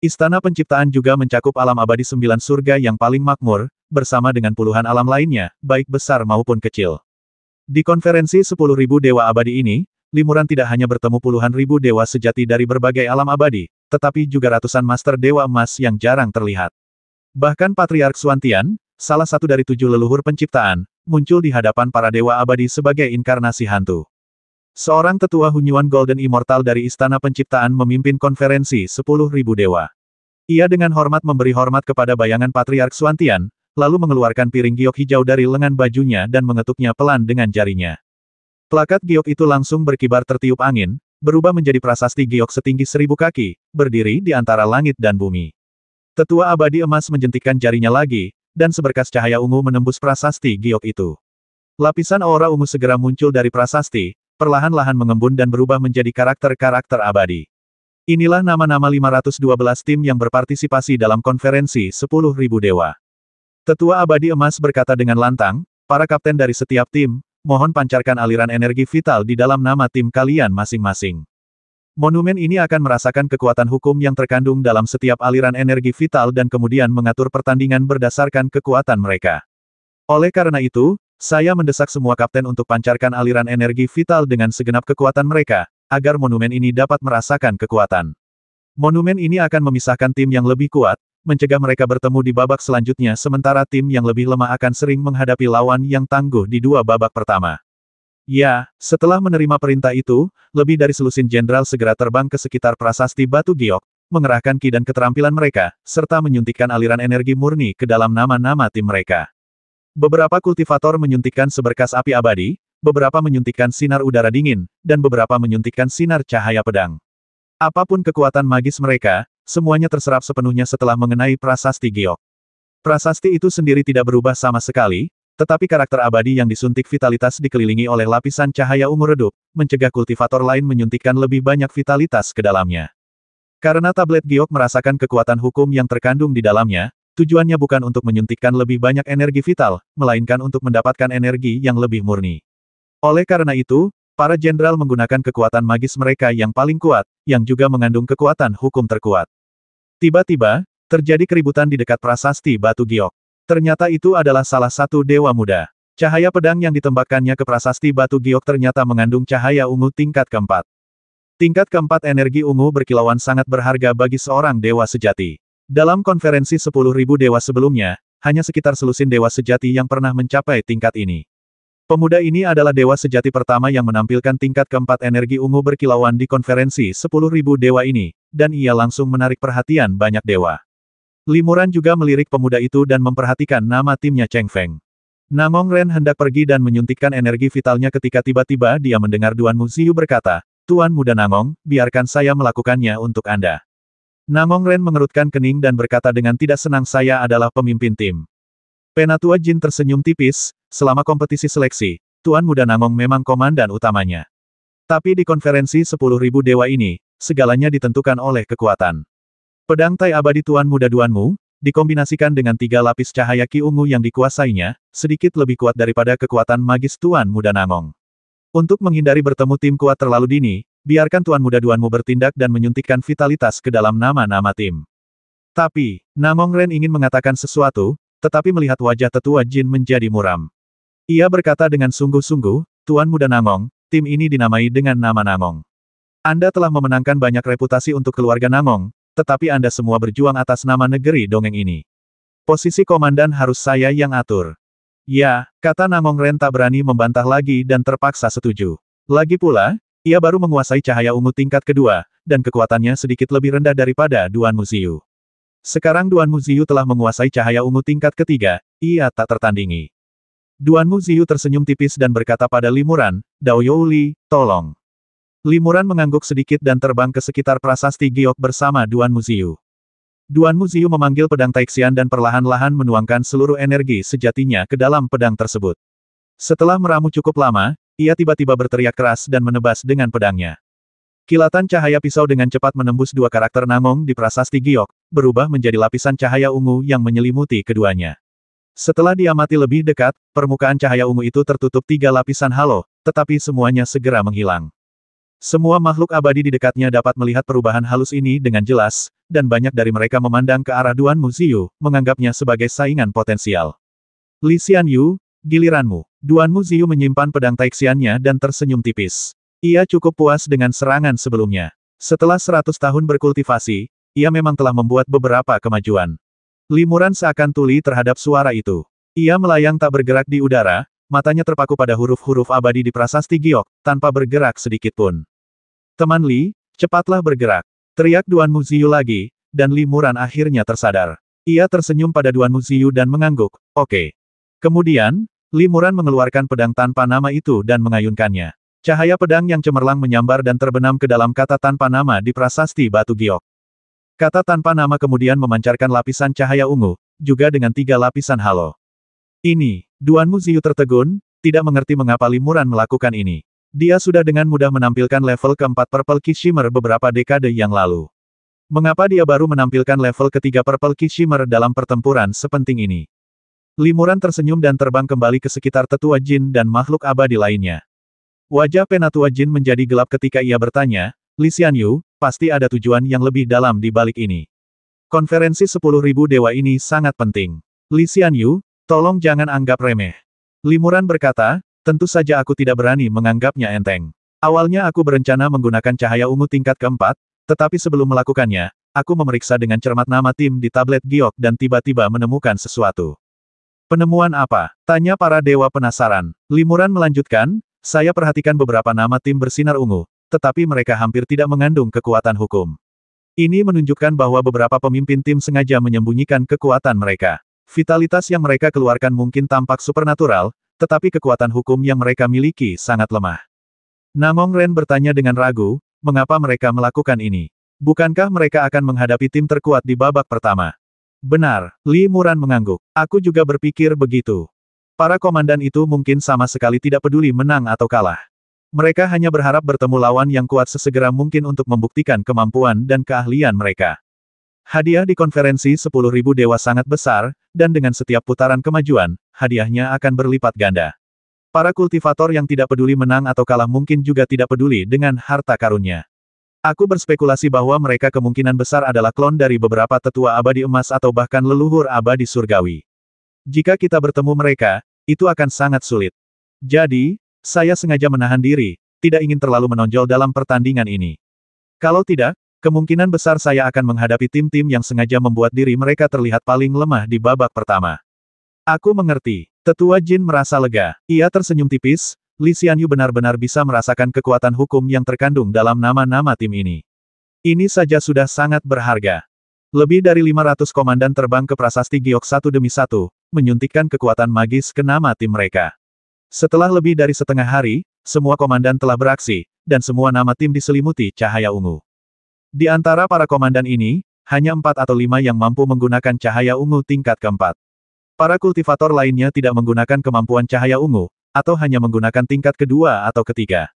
Istana Penciptaan juga mencakup alam abadi 9 surga yang paling makmur, bersama dengan puluhan alam lainnya, baik besar maupun kecil. Di konferensi 10.000 dewa abadi ini, Limuran tidak hanya bertemu puluhan ribu dewa sejati dari berbagai alam abadi, tetapi juga ratusan master dewa emas yang jarang terlihat. Bahkan Patriark Xuantian, salah satu dari 7 leluhur penciptaan, muncul di hadapan para dewa abadi sebagai inkarnasi hantu. Seorang tetua Hunyuan Golden Immortal dari Istana Penciptaan memimpin konferensi 10.000 dewa. Ia dengan hormat memberi hormat kepada bayangan Patriark Xuantian, lalu mengeluarkan piring giok hijau dari lengan bajunya dan mengetuknya pelan dengan jarinya. Plakat giok itu langsung berkibar tertiup angin, berubah menjadi prasasti giok setinggi 1000 kaki, berdiri di antara langit dan bumi. Tetua abadi emas menjentikkan jarinya lagi, dan seberkas cahaya ungu menembus prasasti giok itu. Lapisan aura ungu segera muncul dari prasasti, perlahan-lahan mengembun dan berubah menjadi karakter-karakter abadi. Inilah nama-nama 512 tim yang berpartisipasi dalam konferensi 10.000 dewa. Tetua abadi emas berkata dengan lantang, para kapten dari setiap tim, mohon pancarkan aliran energi vital di dalam nama tim kalian masing-masing. Monumen ini akan merasakan kekuatan hukum yang terkandung dalam setiap aliran energi vital dan kemudian mengatur pertandingan berdasarkan kekuatan mereka. Oleh karena itu, saya mendesak semua kapten untuk pancarkan aliran energi vital dengan segenap kekuatan mereka, agar monumen ini dapat merasakan kekuatan. Monumen ini akan memisahkan tim yang lebih kuat, mencegah mereka bertemu di babak selanjutnya sementara tim yang lebih lemah akan sering menghadapi lawan yang tangguh di 2 babak pertama. Ya, setelah menerima perintah itu, lebih dari selusin jenderal segera terbang ke sekitar prasasti Batu Giok, mengerahkan ki dan keterampilan mereka, serta menyuntikkan aliran energi murni ke dalam nama-nama tim mereka. Beberapa kultivator menyuntikkan seberkas api abadi, beberapa menyuntikkan sinar udara dingin, dan beberapa menyuntikkan sinar cahaya pedang. Apapun kekuatan magis mereka, semuanya terserap sepenuhnya setelah mengenai prasasti giok. Prasasti itu sendiri tidak berubah sama sekali, tetapi karakter abadi yang disuntik vitalitas dikelilingi oleh lapisan cahaya ungu redup, mencegah kultivator lain menyuntikkan lebih banyak vitalitas ke dalamnya. Karena tablet giok merasakan kekuatan hukum yang terkandung di dalamnya, tujuannya bukan untuk menyuntikkan lebih banyak energi vital, melainkan untuk mendapatkan energi yang lebih murni. Oleh karena itu, para jenderal menggunakan kekuatan magis mereka yang paling kuat, yang juga mengandung kekuatan hukum terkuat. Tiba-tiba, terjadi keributan di dekat prasasti Batu Giok. Ternyata itu adalah salah satu dewa muda. Cahaya pedang yang ditembakkannya ke prasasti Batu Giok ternyata mengandung cahaya ungu tingkat keempat. Tingkat keempat energi ungu berkilauan sangat berharga bagi seorang dewa sejati. Dalam konferensi 10.000 dewa sebelumnya, hanya sekitar selusin dewa sejati yang pernah mencapai tingkat ini. Pemuda ini adalah dewa sejati pertama yang menampilkan tingkat keempat energi ungu berkilauan di konferensi 10.000 dewa ini, dan ia langsung menarik perhatian banyak dewa. Limuran juga melirik pemuda itu dan memperhatikan nama timnya Cheng Feng. Namong Ren hendak pergi dan menyuntikkan energi vitalnya ketika tiba-tiba dia mendengar Duan Muziu berkata, "Tuan Muda Namong, biarkan saya melakukannya untuk Anda." Namong Ren mengerutkan kening dan berkata dengan tidak senang, "Saya adalah pemimpin tim." Penatua Jin tersenyum tipis, selama kompetisi seleksi, Tuan Muda Namong memang komandan utamanya. Tapi di konferensi 10.000 dewa ini, segalanya ditentukan oleh kekuatan. Pedang Tai abadi Tuan Muda Duanmu, dikombinasikan dengan 3 lapis cahaya Ki ungu yang dikuasainya, sedikit lebih kuat daripada kekuatan magis Tuan Muda Namong. Untuk menghindari bertemu tim kuat terlalu dini, biarkan Tuan Muda Duanmu bertindak dan menyuntikkan vitalitas ke dalam nama-nama tim. Tapi, Namong Ren ingin mengatakan sesuatu, tetapi melihat wajah tetua Jin menjadi muram. Ia berkata dengan sungguh-sungguh, "Tuan Muda Namong, tim ini dinamai dengan nama Namong. Anda telah memenangkan banyak reputasi untuk keluarga Namong, tetapi Anda semua berjuang atas nama negeri dongeng ini. Posisi komandan harus saya yang atur." "Ya," kata Namong Ren tak berani membantah lagi dan terpaksa setuju. Lagi pula, ia baru menguasai cahaya ungu tingkat kedua, dan kekuatannya sedikit lebih rendah daripada Duan Muziu. Sekarang Duan Muziu telah menguasai cahaya ungu tingkat ketiga, ia tak tertandingi. Duan Muziu tersenyum tipis dan berkata pada Limuran, "Dao Youli, tolong." Limuran mengangguk sedikit dan terbang ke sekitar prasasti giok bersama Duan Muziu. Duan Muziu memanggil pedang Taixian dan perlahan-lahan menuangkan seluruh energi sejatinya ke dalam pedang tersebut. Setelah meramu cukup lama, ia tiba-tiba berteriak keras dan menebas dengan pedangnya. Kilatan cahaya pisau dengan cepat menembus 2 karakter Namong di prasasti giok, berubah menjadi lapisan cahaya ungu yang menyelimuti keduanya. Setelah diamati lebih dekat, permukaan cahaya ungu itu tertutup 3 lapisan halo, tetapi semuanya segera menghilang. Semua makhluk abadi di dekatnya dapat melihat perubahan halus ini dengan jelas, dan banyak dari mereka memandang ke arah Duan Muziu, menganggapnya sebagai saingan potensial. "Li Xianyu, giliranmu." Duan Muziu menyimpan pedang Taixiannya dan tersenyum tipis. Ia cukup puas dengan serangan sebelumnya. Setelah 100 tahun berkultivasi, ia memang telah membuat beberapa kemajuan. Limuran seakan tuli terhadap suara itu. Ia melayang tak bergerak di udara, matanya terpaku pada huruf-huruf abadi di prasasti giok, tanpa bergerak sedikit pun. "Teman Li, cepatlah bergerak!" teriak Duan Muziu lagi, dan Limuran akhirnya tersadar. Ia tersenyum pada Duan Muziu dan mengangguk, "Oke." Kemudian, Limuran mengeluarkan pedang tanpa nama itu dan mengayunkannya. Cahaya pedang yang cemerlang menyambar dan terbenam ke dalam kata tanpa nama di prasasti batu giok. Kata tanpa nama kemudian memancarkan lapisan cahaya ungu, juga dengan 3 lapisan halo. Ini, Duan Muziu tertegun, tidak mengerti mengapa Limuran melakukan ini. Dia sudah dengan mudah menampilkan level keempat Purple Ki Shimmer beberapa dekade yang lalu. Mengapa dia baru menampilkan level ketiga Purple Ki Shimmer dalam pertempuran sepenting ini? Limuran tersenyum dan terbang kembali ke sekitar tetua Jin dan makhluk abadi lainnya. Wajah penatua Jin menjadi gelap ketika ia bertanya, "Li Xianyu, pasti ada tujuan yang lebih dalam di balik ini. Konferensi 10.000 dewa ini sangat penting. Li Xianyu, tolong jangan anggap remeh." Limuran berkata, "Tentu saja aku tidak berani menganggapnya enteng. Awalnya aku berencana menggunakan cahaya ungu tingkat keempat, tetapi sebelum melakukannya, aku memeriksa dengan cermat nama tim di tablet giok dan tiba-tiba menemukan sesuatu." "Penemuan apa?" tanya para dewa penasaran. Limuran melanjutkan, "Saya perhatikan beberapa nama tim bersinar ungu, tetapi mereka hampir tidak mengandung kekuatan hukum. Ini menunjukkan bahwa beberapa pemimpin tim sengaja menyembunyikan kekuatan mereka. Vitalitas yang mereka keluarkan mungkin tampak supernatural, tetapi kekuatan hukum yang mereka miliki sangat lemah." Namong Ren bertanya dengan ragu, mengapa mereka melakukan ini? Bukankah mereka akan menghadapi tim terkuat di babak pertama? "Benar," Li Muran mengangguk. "Aku juga berpikir begitu. Para komandan itu mungkin sama sekali tidak peduli menang atau kalah. Mereka hanya berharap bertemu lawan yang kuat sesegera mungkin untuk membuktikan kemampuan dan keahlian mereka." Hadiah di konferensi 10.000 dewa sangat besar, dan dengan setiap putaran kemajuan, hadiahnya akan berlipat ganda. Para kultivator yang tidak peduli menang atau kalah mungkin juga tidak peduli dengan harta karunnya. Aku berspekulasi bahwa mereka kemungkinan besar adalah klon dari beberapa tetua abadi emas atau bahkan leluhur abadi surgawi. Jika kita bertemu mereka, itu akan sangat sulit. Jadi, saya sengaja menahan diri, tidak ingin terlalu menonjol dalam pertandingan ini. Kalau tidak, kemungkinan besar saya akan menghadapi tim-tim yang sengaja membuat diri mereka terlihat paling lemah di babak pertama. "Aku mengerti." Tetua Jin merasa lega. Ia tersenyum tipis, Li Xianyu benar-benar bisa merasakan kekuatan hukum yang terkandung dalam nama-nama tim ini. Ini saja sudah sangat berharga. Lebih dari 500 komandan terbang ke prasasti giok satu demi satu, menyuntikkan kekuatan magis ke nama tim mereka. Setelah lebih dari setengah hari, semua komandan telah beraksi, dan semua nama tim diselimuti cahaya ungu. Di antara para komandan ini, hanya 4 atau 5 yang mampu menggunakan cahaya ungu tingkat keempat. Para kultivator lainnya tidak menggunakan kemampuan cahaya ungu, atau hanya menggunakan tingkat kedua atau ketiga.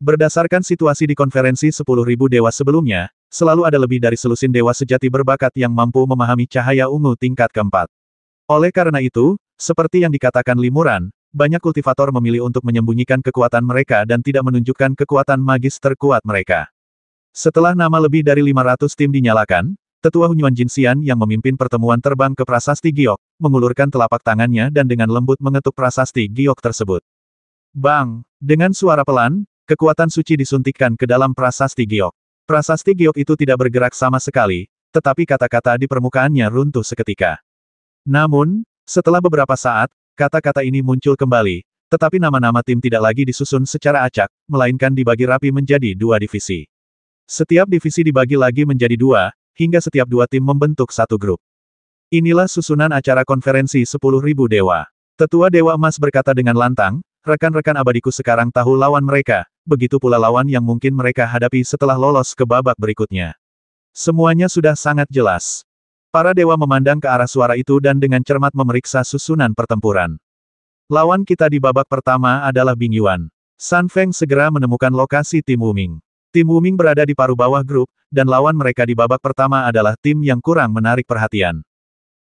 Berdasarkan situasi di konferensi 10.000 dewa sebelumnya, selalu ada lebih dari selusin dewa sejati berbakat yang mampu memahami cahaya ungu tingkat keempat. Oleh karena itu, seperti yang dikatakan Limuran, banyak kultivator memilih untuk menyembunyikan kekuatan mereka dan tidak menunjukkan kekuatan magis terkuat mereka. Setelah nama lebih dari 500 tim dinyalakan, Tetua Hunyuan Jinxian yang memimpin pertemuan terbang ke prasasti giok, mengulurkan telapak tangannya dan dengan lembut mengetuk prasasti giok tersebut. Bang! Dengan suara pelan, kekuatan suci disuntikkan ke dalam prasasti giok. Prasasti giok itu tidak bergerak sama sekali, tetapi kata-kata di permukaannya runtuh seketika. Namun, setelah beberapa saat, kata-kata ini muncul kembali, tetapi nama-nama tim tidak lagi disusun secara acak, melainkan dibagi rapi menjadi 2 divisi. Setiap divisi dibagi lagi menjadi 2, hingga setiap 2 tim membentuk satu grup. Inilah susunan acara konferensi 10.000 dewa. Tetua Dewa Emas berkata dengan lantang, rekan-rekan abadiku sekarang tahu lawan mereka, begitu pula lawan yang mungkin mereka hadapi setelah lolos ke babak berikutnya. Semuanya sudah sangat jelas. Para dewa memandang ke arah suara itu dan dengan cermat memeriksa susunan pertempuran. Lawan kita di babak pertama adalah Bing Yuan. San Feng segera menemukan lokasi tim Wuming. Tim Wuming berada di paruh bawah grup, dan lawan mereka di babak pertama adalah tim yang kurang menarik perhatian.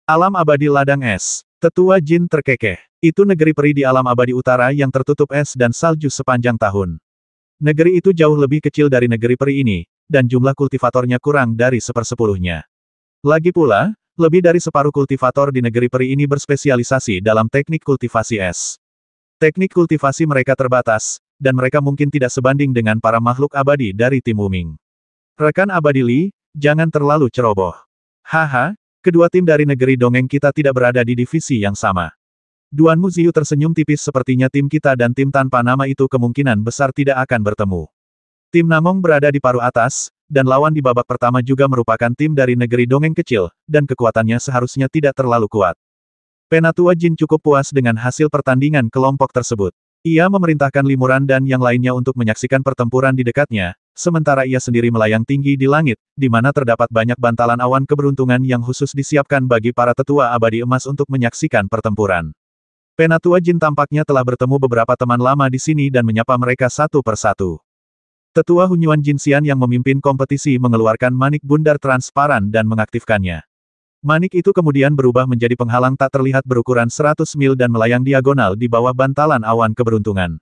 Alam abadi ladang es. Tetua Jin terkekeh. Itu negeri peri di alam abadi utara yang tertutup es dan salju sepanjang tahun. Negeri itu jauh lebih kecil dari negeri peri ini, dan jumlah kultivatornya kurang dari 1/10-nya. Lagi pula, lebih dari separuh kultivator di negeri peri ini berspesialisasi dalam teknik kultivasi es. Teknik kultivasi mereka terbatas, dan mereka mungkin tidak sebanding dengan para makhluk abadi dari tim Wuming. Rekan abadi Li, jangan terlalu ceroboh. Haha, kedua tim dari negeri dongeng kita tidak berada di divisi yang sama. Duan Muziu tersenyum tipis sepertinya tim kita dan tim tanpa nama itu kemungkinan besar tidak akan bertemu. Tim Namong berada di paruh atas, dan lawan di babak pertama juga merupakan tim dari negeri dongeng kecil, dan kekuatannya seharusnya tidak terlalu kuat. Penatua Jin cukup puas dengan hasil pertandingan kelompok tersebut. Ia memerintahkan Limuran dan yang lainnya untuk menyaksikan pertempuran di dekatnya, sementara ia sendiri melayang tinggi di langit, di mana terdapat banyak bantalan awan keberuntungan yang khusus disiapkan bagi para tetua abadi emas untuk menyaksikan pertempuran. Penatua Jin tampaknya telah bertemu beberapa teman lama di sini dan menyapa mereka satu persatu. Tetua Hunyuan Jinxian yang memimpin kompetisi mengeluarkan manik bundar transparan dan mengaktifkannya. Manik itu kemudian berubah menjadi penghalang tak terlihat berukuran 100 mil dan melayang diagonal di bawah bantalan awan keberuntungan.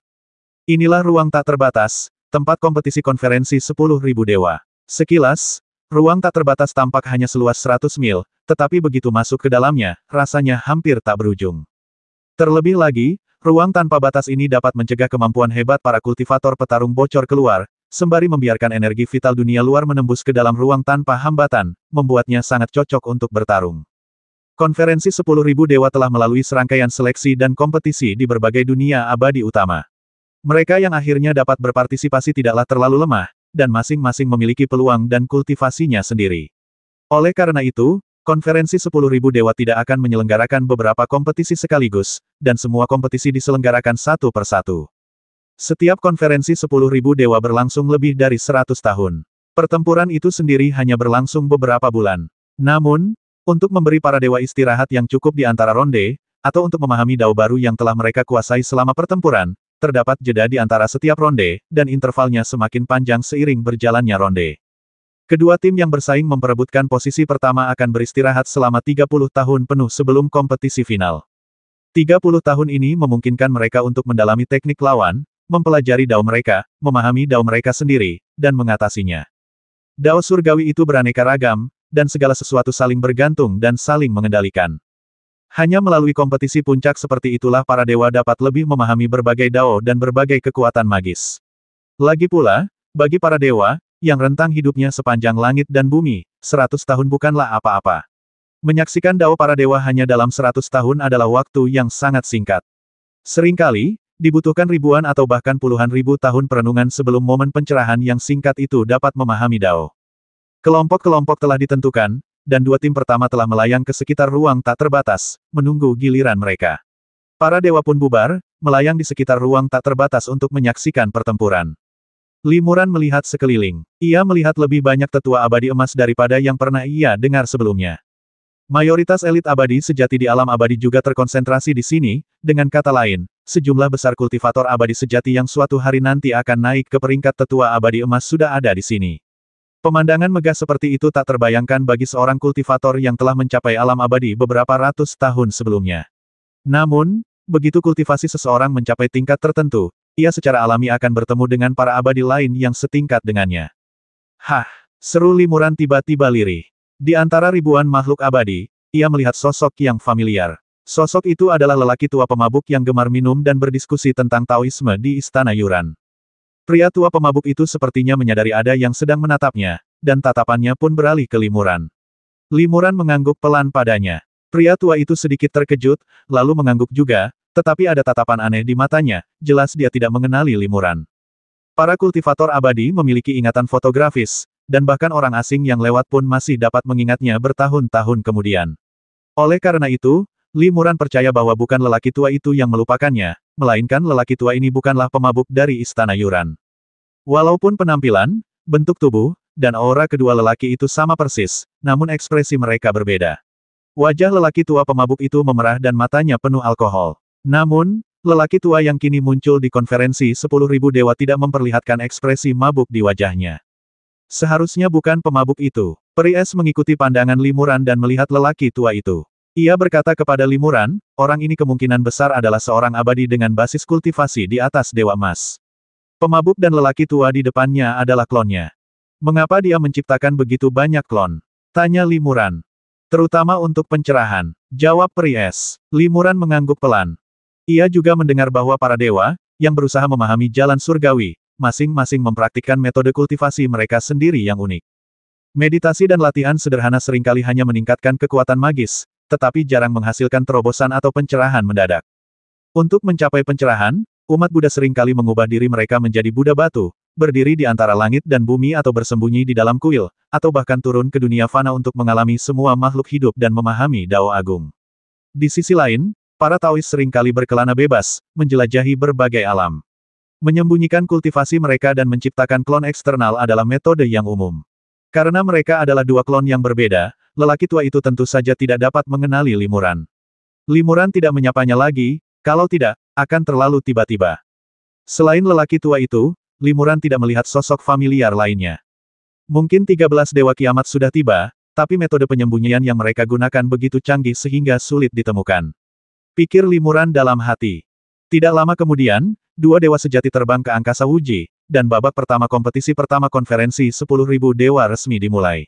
Inilah ruang tak terbatas, tempat kompetisi konferensi 10.000 dewa. Sekilas, ruang tak terbatas tampak hanya seluas 100 mil, tetapi begitu masuk ke dalamnya, rasanya hampir tak berujung. Terlebih lagi, ruang tanpa batas ini dapat mencegah kemampuan hebat para kultivator petarung bocor keluar, sembari membiarkan energi vital dunia luar menembus ke dalam ruang tanpa hambatan, membuatnya sangat cocok untuk bertarung. Konferensi 10.000 dewa telah melalui serangkaian seleksi dan kompetisi di berbagai dunia abadi utama. Mereka yang akhirnya dapat berpartisipasi tidaklah terlalu lemah, dan masing-masing memiliki peluang dan kultivasinya sendiri. Oleh karena itu, konferensi 10.000 dewa tidak akan menyelenggarakan beberapa kompetisi sekaligus, dan semua kompetisi diselenggarakan satu persatu. Setiap konferensi 10.000 dewa berlangsung lebih dari 100 tahun. Pertempuran itu sendiri hanya berlangsung beberapa bulan. Namun, untuk memberi para dewa istirahat yang cukup di antara ronde, atau untuk memahami dao baru yang telah mereka kuasai selama pertempuran, terdapat jeda di antara setiap ronde, dan intervalnya semakin panjang seiring berjalannya ronde. Kedua tim yang bersaing memperebutkan posisi pertama akan beristirahat selama 30 tahun penuh sebelum kompetisi final. 30 tahun ini memungkinkan mereka untuk mendalami teknik lawan, mempelajari dao mereka, memahami dao mereka sendiri, dan mengatasinya. Dao surgawi itu beraneka ragam, dan segala sesuatu saling bergantung dan saling mengendalikan. Hanya melalui kompetisi puncak seperti itulah para dewa dapat lebih memahami berbagai dao dan berbagai kekuatan magis. Lagi pula, bagi para dewa, yang rentang hidupnya sepanjang langit dan bumi, 100 tahun bukanlah apa-apa. Menyaksikan dao para dewa hanya dalam 100 tahun adalah waktu yang sangat singkat. Seringkali, dibutuhkan ribuan atau bahkan puluhan ribu tahun perenungan sebelum momen pencerahan yang singkat itu dapat memahami dao. Kelompok-kelompok telah ditentukan, dan dua tim pertama telah melayang ke sekitar ruang tak terbatas, menunggu giliran mereka. Para dewa pun bubar, melayang di sekitar ruang tak terbatas untuk menyaksikan pertempuran. Limuran melihat sekeliling. Ia melihat lebih banyak tetua abadi emas daripada yang pernah ia dengar sebelumnya. Mayoritas elit abadi sejati di alam abadi juga terkonsentrasi di sini, dengan kata lain, sejumlah besar kultivator abadi sejati yang suatu hari nanti akan naik ke peringkat tetua abadi emas sudah ada di sini. Pemandangan megah seperti itu tak terbayangkan bagi seorang kultivator yang telah mencapai alam abadi beberapa ratus tahun sebelumnya. Namun, begitu kultivasi seseorang mencapai tingkat tertentu, ia secara alami akan bertemu dengan para abadi lain yang setingkat dengannya. Hah! Seru Limuran tiba-tiba lirih. Di antara ribuan makhluk abadi, ia melihat sosok yang familiar. Sosok itu adalah lelaki tua pemabuk yang gemar minum dan berdiskusi tentang Taoisme di Istana Yuran. Pria tua pemabuk itu sepertinya menyadari ada yang sedang menatapnya, dan tatapannya pun beralih ke Limuran. Limuran mengangguk pelan padanya. Pria tua itu sedikit terkejut, lalu mengangguk juga, tetapi ada tatapan aneh di matanya, jelas dia tidak mengenali Limuran. Para kultivator abadi memiliki ingatan fotografis, dan bahkan orang asing yang lewat pun masih dapat mengingatnya bertahun-tahun kemudian. Oleh karena itu, Limuran percaya bahwa bukan lelaki tua itu yang melupakannya, melainkan lelaki tua ini bukanlah pemabuk dari Istana Yuran. Walaupun penampilan, bentuk tubuh, dan aura kedua lelaki itu sama persis, namun ekspresi mereka berbeda. Wajah lelaki tua pemabuk itu memerah dan matanya penuh alkohol. Namun, lelaki tua yang kini muncul di konferensi 10.000 dewa tidak memperlihatkan ekspresi mabuk di wajahnya. Seharusnya bukan pemabuk itu. Peri es mengikuti pandangan Limuran dan melihat lelaki tua itu. Ia berkata kepada Limuran, orang ini kemungkinan besar adalah seorang abadi dengan basis kultivasi di atas Dewa Emas. Pemabuk dan lelaki tua di depannya adalah klonnya. Mengapa dia menciptakan begitu banyak klon? Tanya Limuran. Terutama untuk pencerahan. Jawab Peri es. Limuran mengangguk pelan. Ia juga mendengar bahwa para dewa, yang berusaha memahami jalan surgawi, masing-masing mempraktikkan metode kultivasi mereka sendiri yang unik. Meditasi dan latihan sederhana seringkali hanya meningkatkan kekuatan magis, tetapi jarang menghasilkan terobosan atau pencerahan mendadak. Untuk mencapai pencerahan, umat Buddha seringkali mengubah diri mereka menjadi Buddha batu, berdiri di antara langit dan bumi atau bersembunyi di dalam kuil, atau bahkan turun ke dunia fana untuk mengalami semua makhluk hidup dan memahami Dao Agung. Di sisi lain, para Taois seringkali berkelana bebas, menjelajahi berbagai alam. Menyembunyikan kultivasi mereka dan menciptakan klon eksternal adalah metode yang umum. Karena mereka adalah dua klon yang berbeda, lelaki tua itu tentu saja tidak dapat mengenali Limuran. Limuran tidak menyapanya lagi, kalau tidak, akan terlalu tiba-tiba. Selain lelaki tua itu, Limuran tidak melihat sosok familiar lainnya. Mungkin 13 Dewa Kiamat sudah tiba, tapi metode penyembunyian yang mereka gunakan begitu canggih sehingga sulit ditemukan. Pikir Limuran dalam hati. Tidak lama kemudian, dua dewa sejati terbang ke angkasa Wuji, dan babak pertama kompetisi pertama konferensi 10.000 dewa resmi dimulai.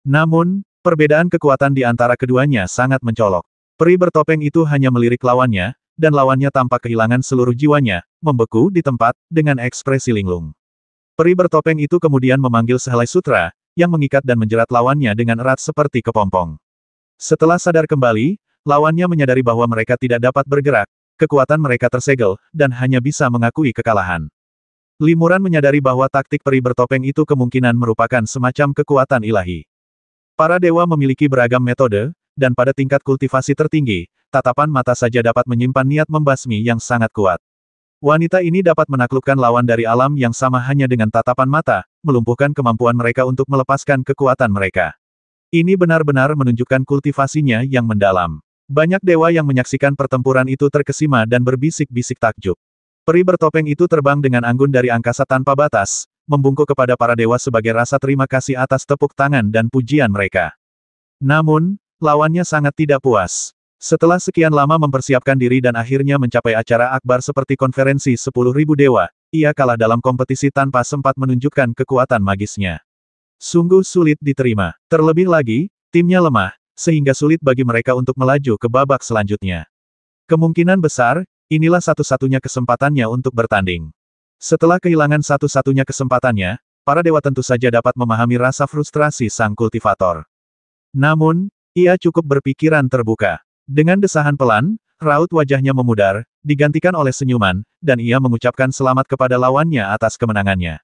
Namun, perbedaan kekuatan di antara keduanya sangat mencolok. Peri bertopeng itu hanya melirik lawannya, dan lawannya tampak kehilangan seluruh jiwanya, membeku di tempat, dengan ekspresi linglung. Peri bertopeng itu kemudian memanggil sehelai sutra, yang mengikat dan menjerat lawannya dengan erat seperti kepompong. Setelah sadar kembali, lawannya menyadari bahwa mereka tidak dapat bergerak, kekuatan mereka tersegel, dan hanya bisa mengakui kekalahan. Limuran menyadari bahwa taktik peri bertopeng itu kemungkinan merupakan semacam kekuatan ilahi. Para dewa memiliki beragam metode, dan pada tingkat kultivasi tertinggi, tatapan mata saja dapat menyimpan niat membasmi yang sangat kuat. Wanita ini dapat menaklukkan lawan dari alam yang sama hanya dengan tatapan mata, melumpuhkan kemampuan mereka untuk melepaskan kekuatan mereka. Ini benar-benar menunjukkan kultivasinya yang mendalam. Banyak dewa yang menyaksikan pertempuran itu terkesima dan berbisik-bisik takjub. Peri bertopeng itu terbang dengan anggun dari angkasa tanpa batas, membungkuk kepada para dewa sebagai rasa terima kasih atas tepuk tangan dan pujian mereka. Namun, lawannya sangat tidak puas. Setelah sekian lama mempersiapkan diri dan akhirnya mencapai acara akbar seperti konferensi 10.000 dewa, ia kalah dalam kompetisi tanpa sempat menunjukkan kekuatan magisnya. Sungguh sulit diterima. Terlebih lagi, timnya lemah, sehingga sulit bagi mereka untuk melaju ke babak selanjutnya. Kemungkinan besar, inilah satu-satunya kesempatannya untuk bertanding. Setelah kehilangan satu-satunya kesempatannya, para dewa tentu saja dapat memahami rasa frustrasi sang kultivator. Namun, Ia cukup berpikiran terbuka. Dengan desahan pelan, raut wajahnya memudar, digantikan oleh senyuman, dan ia mengucapkan selamat kepada lawannya atas kemenangannya.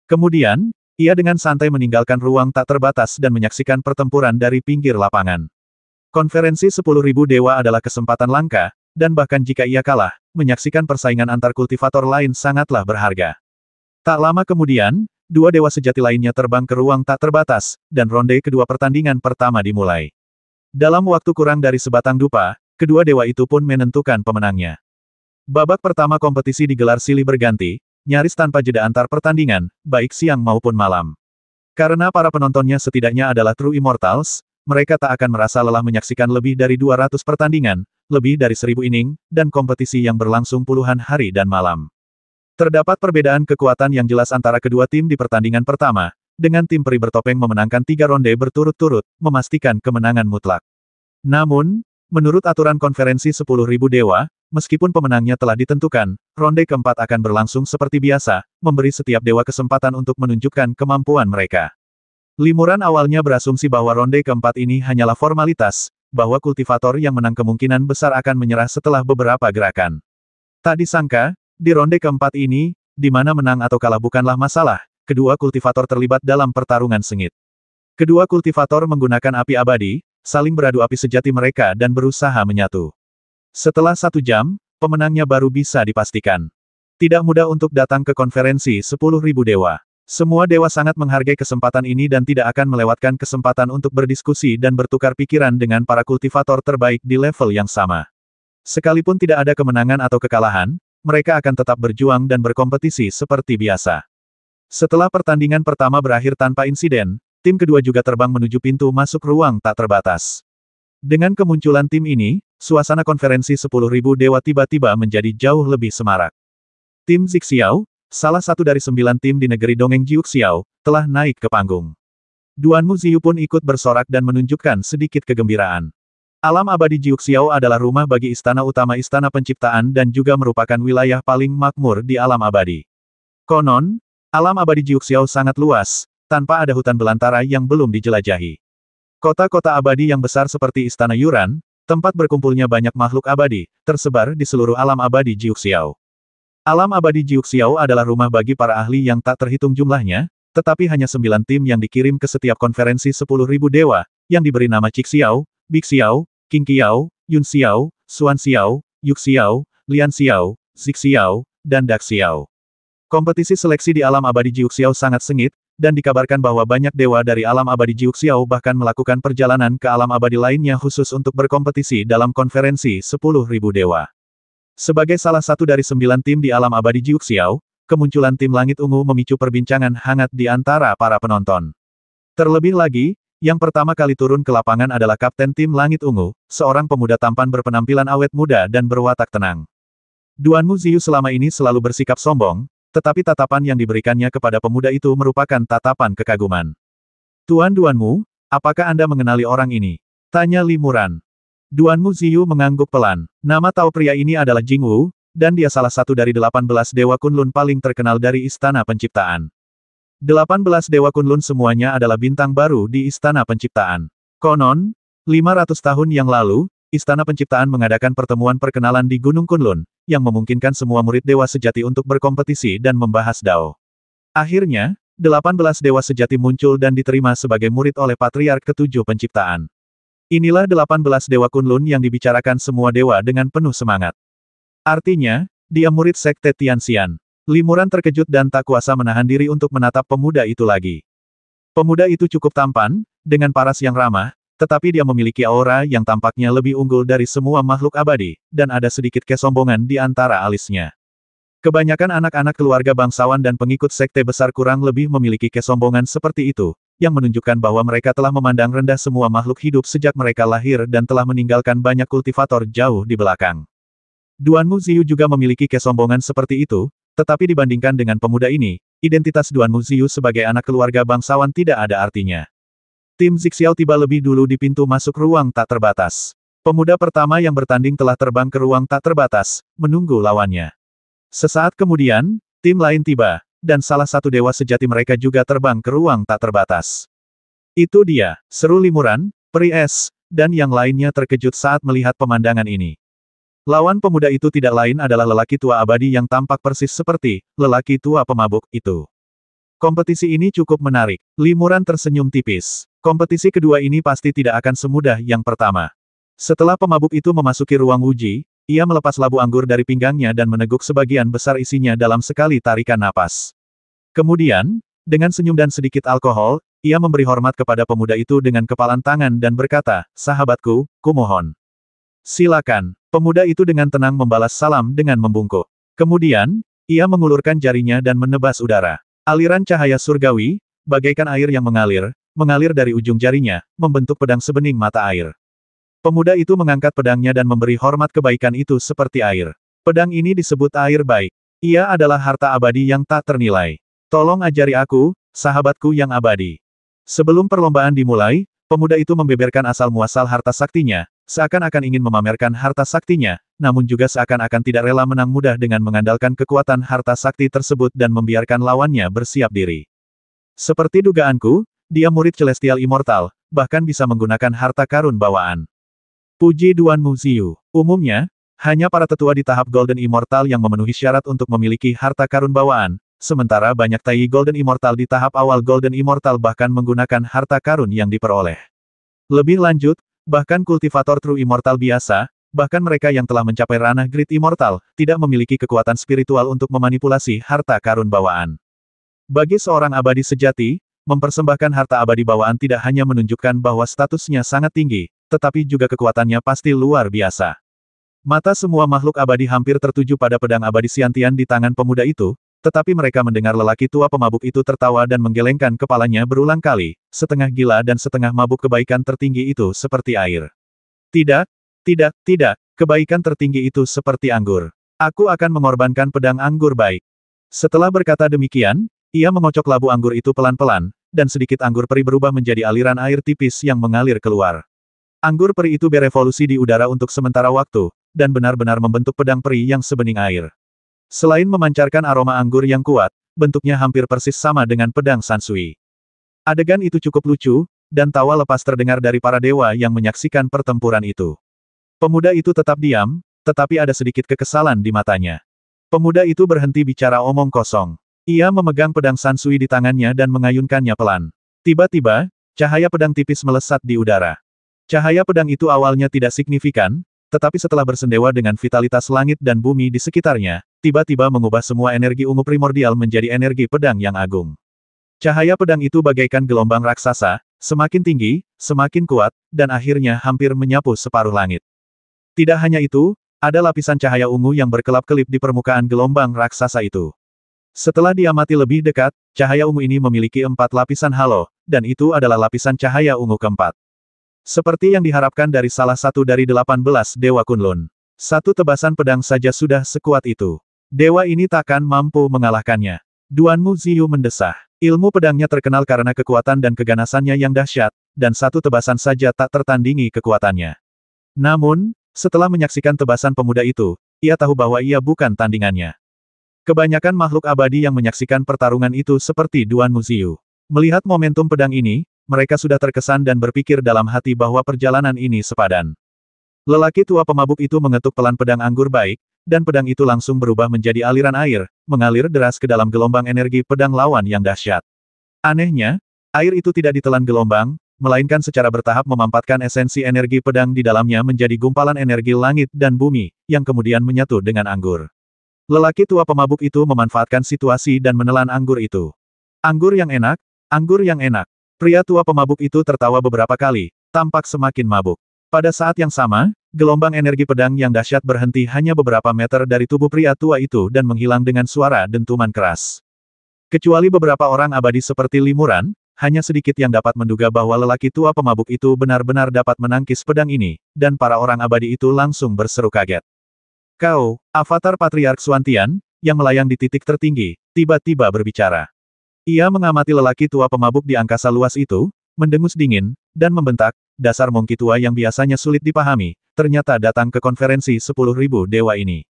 Kemudian, ia dengan santai meninggalkan ruang tak terbatas dan menyaksikan pertempuran dari pinggir lapangan. Konferensi 10.000 dewa adalah kesempatan langka, dan bahkan jika ia kalah, menyaksikan persaingan antar kultivator lain sangatlah berharga. Tak lama kemudian, dua dewa sejati lainnya terbang ke ruang tak terbatas, dan ronde kedua pertandingan pertama dimulai. Dalam waktu kurang dari sebatang dupa, kedua dewa itu pun menentukan pemenangnya. Babak pertama kompetisi digelar silih berganti, nyaris tanpa jeda antar pertandingan, baik siang maupun malam. Karena para penontonnya setidaknya adalah True Immortals, mereka tak akan merasa lelah menyaksikan lebih dari 200 pertandingan, lebih dari 1000 inning, dan kompetisi yang berlangsung puluhan hari dan malam. Terdapat perbedaan kekuatan yang jelas antara kedua tim di pertandingan pertama, dengan tim peri bertopeng memenangkan 3 ronde berturut-turut, memastikan kemenangan mutlak. Namun, menurut aturan konferensi 10.000 dewa, meskipun pemenangnya telah ditentukan, ronde keempat akan berlangsung seperti biasa, memberi setiap dewa kesempatan untuk menunjukkan kemampuan mereka. Limuran awalnya berasumsi bahwa ronde keempat ini hanyalah formalitas, bahwa kultivator yang menang kemungkinan besar akan menyerah setelah beberapa gerakan. Tak disangka, di ronde keempat ini, di mana menang atau kalah bukanlah masalah, kedua kultivator terlibat dalam pertarungan sengit. Kedua kultivator menggunakan api abadi, saling beradu api sejati mereka dan berusaha menyatu. Setelah 1 jam, pemenangnya baru bisa dipastikan. Tidak mudah untuk datang ke konferensi 10.000 dewa. Semua dewa sangat menghargai kesempatan ini dan tidak akan melewatkan kesempatan untuk berdiskusi dan bertukar pikiran dengan para kultivator terbaik di level yang sama. Sekalipun tidak ada kemenangan atau kekalahan, mereka akan tetap berjuang dan berkompetisi seperti biasa. Setelah pertandingan pertama berakhir tanpa insiden, tim kedua juga terbang menuju pintu masuk ruang tak terbatas. Dengan kemunculan tim ini, suasana konferensi 10.000 dewa tiba-tiba menjadi jauh lebih semarak. Tim Zixiao, salah satu dari 9 tim di negeri dongeng Jiuxiao, telah naik ke panggung. Duanmu Ziyu pun ikut bersorak dan menunjukkan sedikit kegembiraan. Alam abadi Jiuxiao adalah rumah bagi istana utama Istana Penciptaan dan juga merupakan wilayah paling makmur di alam abadi. Konon, alam abadi Jiuxiao sangat luas, tanpa ada hutan belantara yang belum dijelajahi. Kota-kota abadi yang besar seperti Istana Yuran, tempat berkumpulnya banyak makhluk abadi, tersebar di seluruh alam abadi Jiuxiao. Alam abadi Jiuxiao adalah rumah bagi para ahli yang tak terhitung jumlahnya, tetapi hanya 9 tim yang dikirim ke setiap konferensi 10.000 dewa, yang diberi nama Cixiao, Bixiao, Qingqiao, Yunxiao, Xuanxiao, Yuxiao, Lianxiao, Zixiao, dan Daxiao. Kompetisi seleksi di alam abadi Jiuxiao sangat sengit, dan dikabarkan bahwa banyak dewa dari alam abadi Jiuxiao bahkan melakukan perjalanan ke alam abadi lainnya khusus untuk berkompetisi dalam konferensi 10.000 dewa. Sebagai salah satu dari 9 tim di alam abadi Jiuxiao, kemunculan tim Langit Ungu memicu perbincangan hangat di antara para penonton. Terlebih lagi, yang pertama kali turun ke lapangan adalah Kapten Tim Langit Ungu, seorang pemuda tampan berpenampilan awet muda dan berwatak tenang. Duanmu Ziyu selama ini selalu bersikap sombong, tetapi tatapan yang diberikannya kepada pemuda itu merupakan tatapan kekaguman. Duanmu, apakah Anda mengenali orang ini? Tanya Limuran. Duanmu Ziyu mengangguk pelan. Nama tahu pria ini adalah Jing Wu, dan dia salah satu dari 18 Dewa Kunlun paling terkenal dari Istana Penciptaan. 18 Dewa Kunlun semuanya adalah bintang baru di Istana Penciptaan. Konon, 500 tahun yang lalu, Istana Penciptaan mengadakan pertemuan perkenalan di Gunung Kunlun, yang memungkinkan semua murid dewa sejati untuk berkompetisi dan membahas Dao. Akhirnya, 18 dewa sejati muncul dan diterima sebagai murid oleh Patriark ke-7 Penciptaan. Inilah 18 dewa Kunlun yang dibicarakan semua dewa dengan penuh semangat. Artinya, dia murid Sekte Tianxian. Limuran terkejut dan tak kuasa menahan diri untuk menatap pemuda itu lagi. Pemuda itu cukup tampan, dengan paras yang ramah, tetapi dia memiliki aura yang tampaknya lebih unggul dari semua makhluk abadi, dan ada sedikit kesombongan di antara alisnya. Kebanyakan anak-anak keluarga bangsawan dan pengikut sekte besar kurang lebih memiliki kesombongan seperti itu, yang menunjukkan bahwa mereka telah memandang rendah semua makhluk hidup sejak mereka lahir dan telah meninggalkan banyak kultivator jauh di belakang. Duanmu Ziyu juga memiliki kesombongan seperti itu, tetapi dibandingkan dengan pemuda ini, identitas Duanmu Ziyu sebagai anak keluarga bangsawan tidak ada artinya. Tim Zixiao tiba lebih dulu di pintu masuk ruang tak terbatas. Pemuda pertama yang bertanding telah terbang ke ruang tak terbatas, menunggu lawannya. Sesaat kemudian, tim lain tiba, dan salah satu dewa sejati mereka juga terbang ke ruang tak terbatas. Itu dia, seru Limuran, peri es, dan yang lainnya terkejut saat melihat pemandangan ini. Lawan pemuda itu tidak lain adalah lelaki tua abadi yang tampak persis seperti lelaki tua pemabuk itu. Kompetisi ini cukup menarik. Limuran tersenyum tipis. Kompetisi kedua ini pasti tidak akan semudah yang pertama. Setelah pemabuk itu memasuki ruang uji, ia melepas labu anggur dari pinggangnya dan meneguk sebagian besar isinya dalam sekali tarikan napas. Kemudian, dengan senyum dan sedikit alkohol, ia memberi hormat kepada pemuda itu dengan kepalan tangan dan berkata, "Sahabatku, kumohon. Silakan." Pemuda itu dengan tenang membalas salam dengan membungkuk. Kemudian, ia mengulurkan jarinya dan menebas udara. Aliran cahaya surgawi, bagaikan air yang mengalir dari ujung jarinya, membentuk pedang sebening mata air. Pemuda itu mengangkat pedangnya dan memberi hormat kebaikan itu seperti air. Pedang ini disebut air baik. Ia adalah harta abadi yang tak ternilai. Tolong ajari aku, sahabatku yang abadi. Sebelum perlombaan dimulai, pemuda itu membeberkan asal-muasal harta saktinya, seakan-akan ingin memamerkan harta saktinya, namun juga seakan-akan tidak rela menang mudah dengan mengandalkan kekuatan harta sakti tersebut dan membiarkan lawannya bersiap diri. Seperti dugaanku, dia murid Celestial Immortal, bahkan bisa menggunakan harta karun bawaan. Puji Duan Muziu. Umumnya, hanya para tetua di tahap Golden Immortal yang memenuhi syarat untuk memiliki harta karun bawaan, sementara banyak Tai Golden Immortal di tahap awal Golden Immortal bahkan menggunakan harta karun yang diperoleh. Lebih lanjut, bahkan kultivator True Immortal biasa, bahkan mereka yang telah mencapai ranah Great Immortal, tidak memiliki kekuatan spiritual untuk memanipulasi harta karun bawaan. Bagi seorang abadi sejati, mempersembahkan harta abadi bawaan tidak hanya menunjukkan bahwa statusnya sangat tinggi, tetapi juga kekuatannya pasti luar biasa. Mata semua makhluk abadi hampir tertuju pada pedang abadi Xiantian di tangan pemuda itu, tetapi mereka mendengar lelaki tua pemabuk itu tertawa dan menggelengkan kepalanya berulang kali, setengah gila dan setengah mabuk. Kebaikan tertinggi itu seperti air. Tidak, kebaikan tertinggi itu seperti anggur. Aku akan mengorbankan pedang anggur baik. Setelah berkata demikian, ia mengocok labu anggur itu pelan-pelan, dan sedikit anggur peri berubah menjadi aliran air tipis yang mengalir keluar. Anggur peri itu berevolusi di udara untuk sementara waktu, dan benar-benar membentuk pedang peri yang sebening air. Selain memancarkan aroma anggur yang kuat, bentuknya hampir persis sama dengan pedang Sansui. Adegan itu cukup lucu, dan tawa lepas terdengar dari para dewa yang menyaksikan pertempuran itu. Pemuda itu tetap diam, tetapi ada sedikit kekesalan di matanya. Pemuda itu berhenti bicara omong kosong. Ia memegang pedang Sansui di tangannya dan mengayunkannya pelan. Tiba-tiba, cahaya pedang tipis melesat di udara. Cahaya pedang itu awalnya tidak signifikan, tetapi setelah bersendewa dengan vitalitas langit dan bumi di sekitarnya, tiba-tiba mengubah semua energi ungu primordial menjadi energi pedang yang agung. Cahaya pedang itu bagaikan gelombang raksasa, semakin tinggi, semakin kuat, dan akhirnya hampir menyapu separuh langit. Tidak hanya itu, ada lapisan cahaya ungu yang berkelap-kelip di permukaan gelombang raksasa itu. Setelah diamati lebih dekat, cahaya ungu ini memiliki 4 lapisan halo, dan itu adalah lapisan cahaya ungu keempat. Seperti yang diharapkan dari salah satu dari 18 Dewa Kunlun. Satu tebasan pedang saja sudah sekuat itu. Dewa ini takkan mampu mengalahkannya. Duan Muziu mendesah. Ilmu pedangnya terkenal karena kekuatan dan keganasannya yang dahsyat, dan satu tebasan saja tak tertandingi kekuatannya. Namun, setelah menyaksikan tebasan pemuda itu, ia tahu bahwa ia bukan tandingannya. Kebanyakan makhluk abadi yang menyaksikan pertarungan itu seperti Duan Muziu. Melihat momentum pedang ini, mereka sudah terkesan dan berpikir dalam hati bahwa perjalanan ini sepadan. Lelaki tua pemabuk itu mengetuk pelan pedang anggur baik, dan pedang itu langsung berubah menjadi aliran air, mengalir deras ke dalam gelombang energi pedang lawan yang dahsyat. Anehnya, air itu tidak ditelan gelombang, melainkan secara bertahap memampatkan esensi energi pedang di dalamnya menjadi gumpalan energi langit dan bumi, yang kemudian menyatu dengan anggur. Lelaki tua pemabuk itu memanfaatkan situasi dan menelan anggur itu. Anggur yang enak, anggur yang enak. Pria tua pemabuk itu tertawa beberapa kali, tampak semakin mabuk. Pada saat yang sama, gelombang energi pedang yang dahsyat berhenti hanya beberapa meter dari tubuh pria tua itu dan menghilang dengan suara dentuman keras. Kecuali beberapa orang abadi seperti Limuran, hanya sedikit yang dapat menduga bahwa lelaki tua pemabuk itu benar-benar dapat menangkis pedang ini, dan para orang abadi itu langsung berseru kaget. Kau, avatar Patriark Xuantian, yang melayang di titik tertinggi, tiba-tiba berbicara. Ia mengamati lelaki tua pemabuk di angkasa luas itu, mendengus dingin, dan membentak, dasar mongki tua yang biasanya sulit dipahami, ternyata datang ke konferensi 10.000 dewa ini.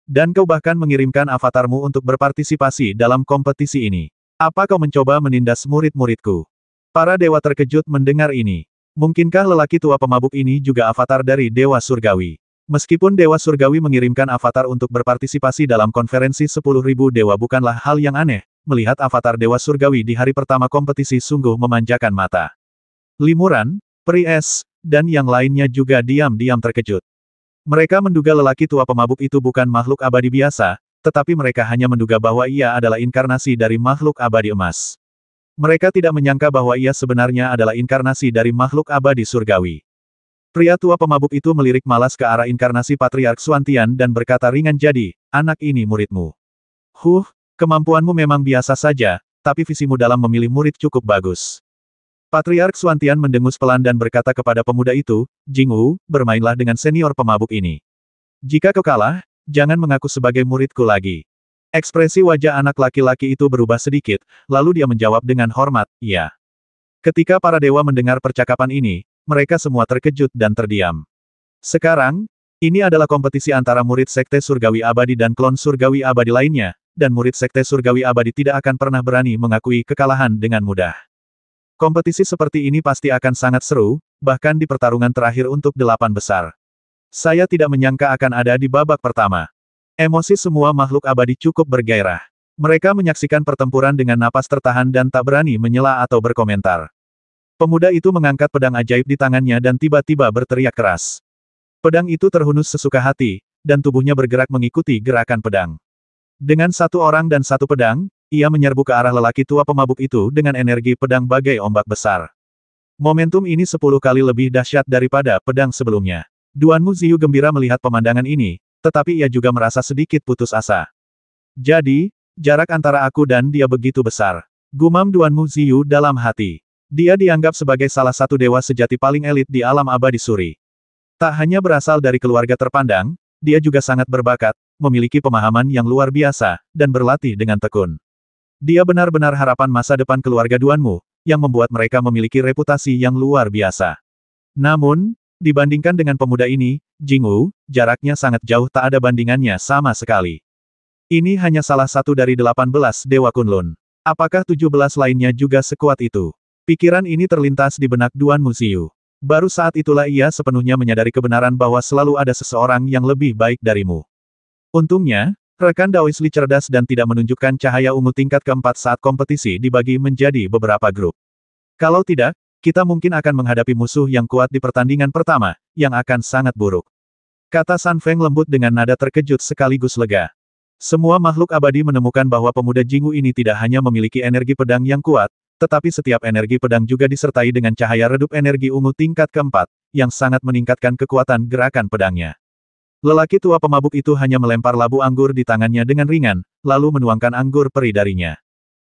Dan kau bahkan mengirimkan avatarmu untuk berpartisipasi dalam kompetisi ini. Apa kau mencoba menindas murid-muridku? Para dewa terkejut mendengar ini. Mungkinkah lelaki tua pemabuk ini juga avatar dari Dewa Surgawi? Meskipun Dewa Surgawi mengirimkan avatar untuk berpartisipasi dalam konferensi 10.000 dewa bukanlah hal yang aneh, melihat avatar Dewa Surgawi di hari pertama kompetisi sungguh memanjakan mata. Limuran, Peri Es, dan yang lainnya juga diam-diam terkejut. Mereka menduga lelaki tua pemabuk itu bukan makhluk abadi biasa, tetapi mereka hanya menduga bahwa ia adalah inkarnasi dari makhluk abadi emas. Mereka tidak menyangka bahwa ia sebenarnya adalah inkarnasi dari makhluk abadi surgawi. Pria tua pemabuk itu melirik malas ke arah inkarnasi Patriark Xuantian dan berkata ringan, jadi, anak ini muridmu. Kemampuanmu memang biasa saja, tapi visimu dalam memilih murid cukup bagus. Patriark Xuantian mendengus pelan dan berkata kepada pemuda itu, Jingwu, bermainlah dengan senior pemabuk ini. Jika kau kalah, jangan mengaku sebagai muridku lagi. Ekspresi wajah anak laki-laki itu berubah sedikit, lalu dia menjawab dengan hormat, iya. Ketika para dewa mendengar percakapan ini, mereka semua terkejut dan terdiam. Sekarang, ini adalah kompetisi antara murid Sekte Surgawi Abadi dan klon Surgawi Abadi lainnya, dan murid Sekte Surgawi Abadi tidak akan pernah berani mengakui kekalahan dengan mudah. Kompetisi seperti ini pasti akan sangat seru, bahkan di pertarungan terakhir untuk 8 besar. Saya tidak menyangka akan ada di babak pertama. Emosi semua makhluk abadi cukup bergairah. Mereka menyaksikan pertempuran dengan napas tertahan dan tak berani menyela atau berkomentar. Pemuda itu mengangkat pedang ajaib di tangannya dan tiba-tiba berteriak keras. Pedang itu terhunus sesuka hati, dan tubuhnya bergerak mengikuti gerakan pedang. Dengan satu orang dan satu pedang, ia menyerbu ke arah lelaki tua pemabuk itu dengan energi pedang bagai ombak besar. Momentum ini 10 kali lebih dahsyat daripada pedang sebelumnya. Duanmu Ziyu gembira melihat pemandangan ini, tetapi ia juga merasa sedikit putus asa. Jadi, jarak antara aku dan dia begitu besar. Gumam Duanmu Ziyu dalam hati. Dia dianggap sebagai salah satu dewa sejati paling elit di alam abadi suri. Tak hanya berasal dari keluarga terpandang, dia juga sangat berbakat, memiliki pemahaman yang luar biasa, dan berlatih dengan tekun. Dia benar-benar harapan masa depan keluarga Duanmu, yang membuat mereka memiliki reputasi yang luar biasa. Namun, dibandingkan dengan pemuda ini, Jingwu, jaraknya sangat jauh, tak ada bandingannya sama sekali. Ini hanya salah satu dari 18 Dewa Kunlun. Apakah 17 lainnya juga sekuat itu? Pikiran ini terlintas di benak Duanmu Ziyu. Baru saat itulah ia sepenuhnya menyadari kebenaran bahwa selalu ada seseorang yang lebih baik darimu. Untungnya, rekan Daoisli cerdas dan tidak menunjukkan cahaya ungu tingkat keempat saat kompetisi dibagi menjadi beberapa grup. Kalau tidak, kita mungkin akan menghadapi musuh yang kuat di pertandingan pertama, yang akan sangat buruk. Kata San Feng lembut dengan nada terkejut sekaligus lega. Semua makhluk abadi menemukan bahwa pemuda Jingwu ini tidak hanya memiliki energi pedang yang kuat, tetapi setiap energi pedang juga disertai dengan cahaya redup energi ungu tingkat keempat, yang sangat meningkatkan kekuatan gerakan pedangnya. Lelaki tua pemabuk itu hanya melempar labu anggur di tangannya dengan ringan, lalu menuangkan anggur peri darinya.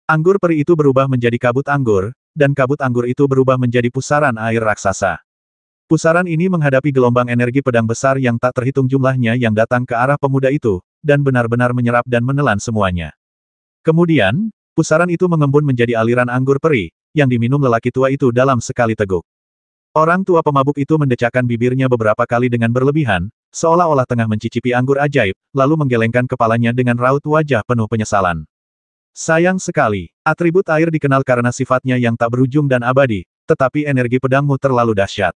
Anggur peri itu berubah menjadi kabut anggur, dan kabut anggur itu berubah menjadi pusaran air raksasa. Pusaran ini menghadapi gelombang energi pedang besar yang tak terhitung jumlahnya yang datang ke arah pemuda itu, dan benar-benar menyerap dan menelan semuanya. Kemudian, pusaran itu mengembun menjadi aliran anggur peri, yang diminum lelaki tua itu dalam sekali teguk. Orang tua pemabuk itu mendecakkan bibirnya beberapa kali dengan berlebihan, seolah-olah tengah mencicipi anggur ajaib, lalu menggelengkan kepalanya dengan raut wajah penuh penyesalan. Sayang sekali, atribut air dikenal karena sifatnya yang tak berujung dan abadi, tetapi energi pedangmu terlalu dahsyat.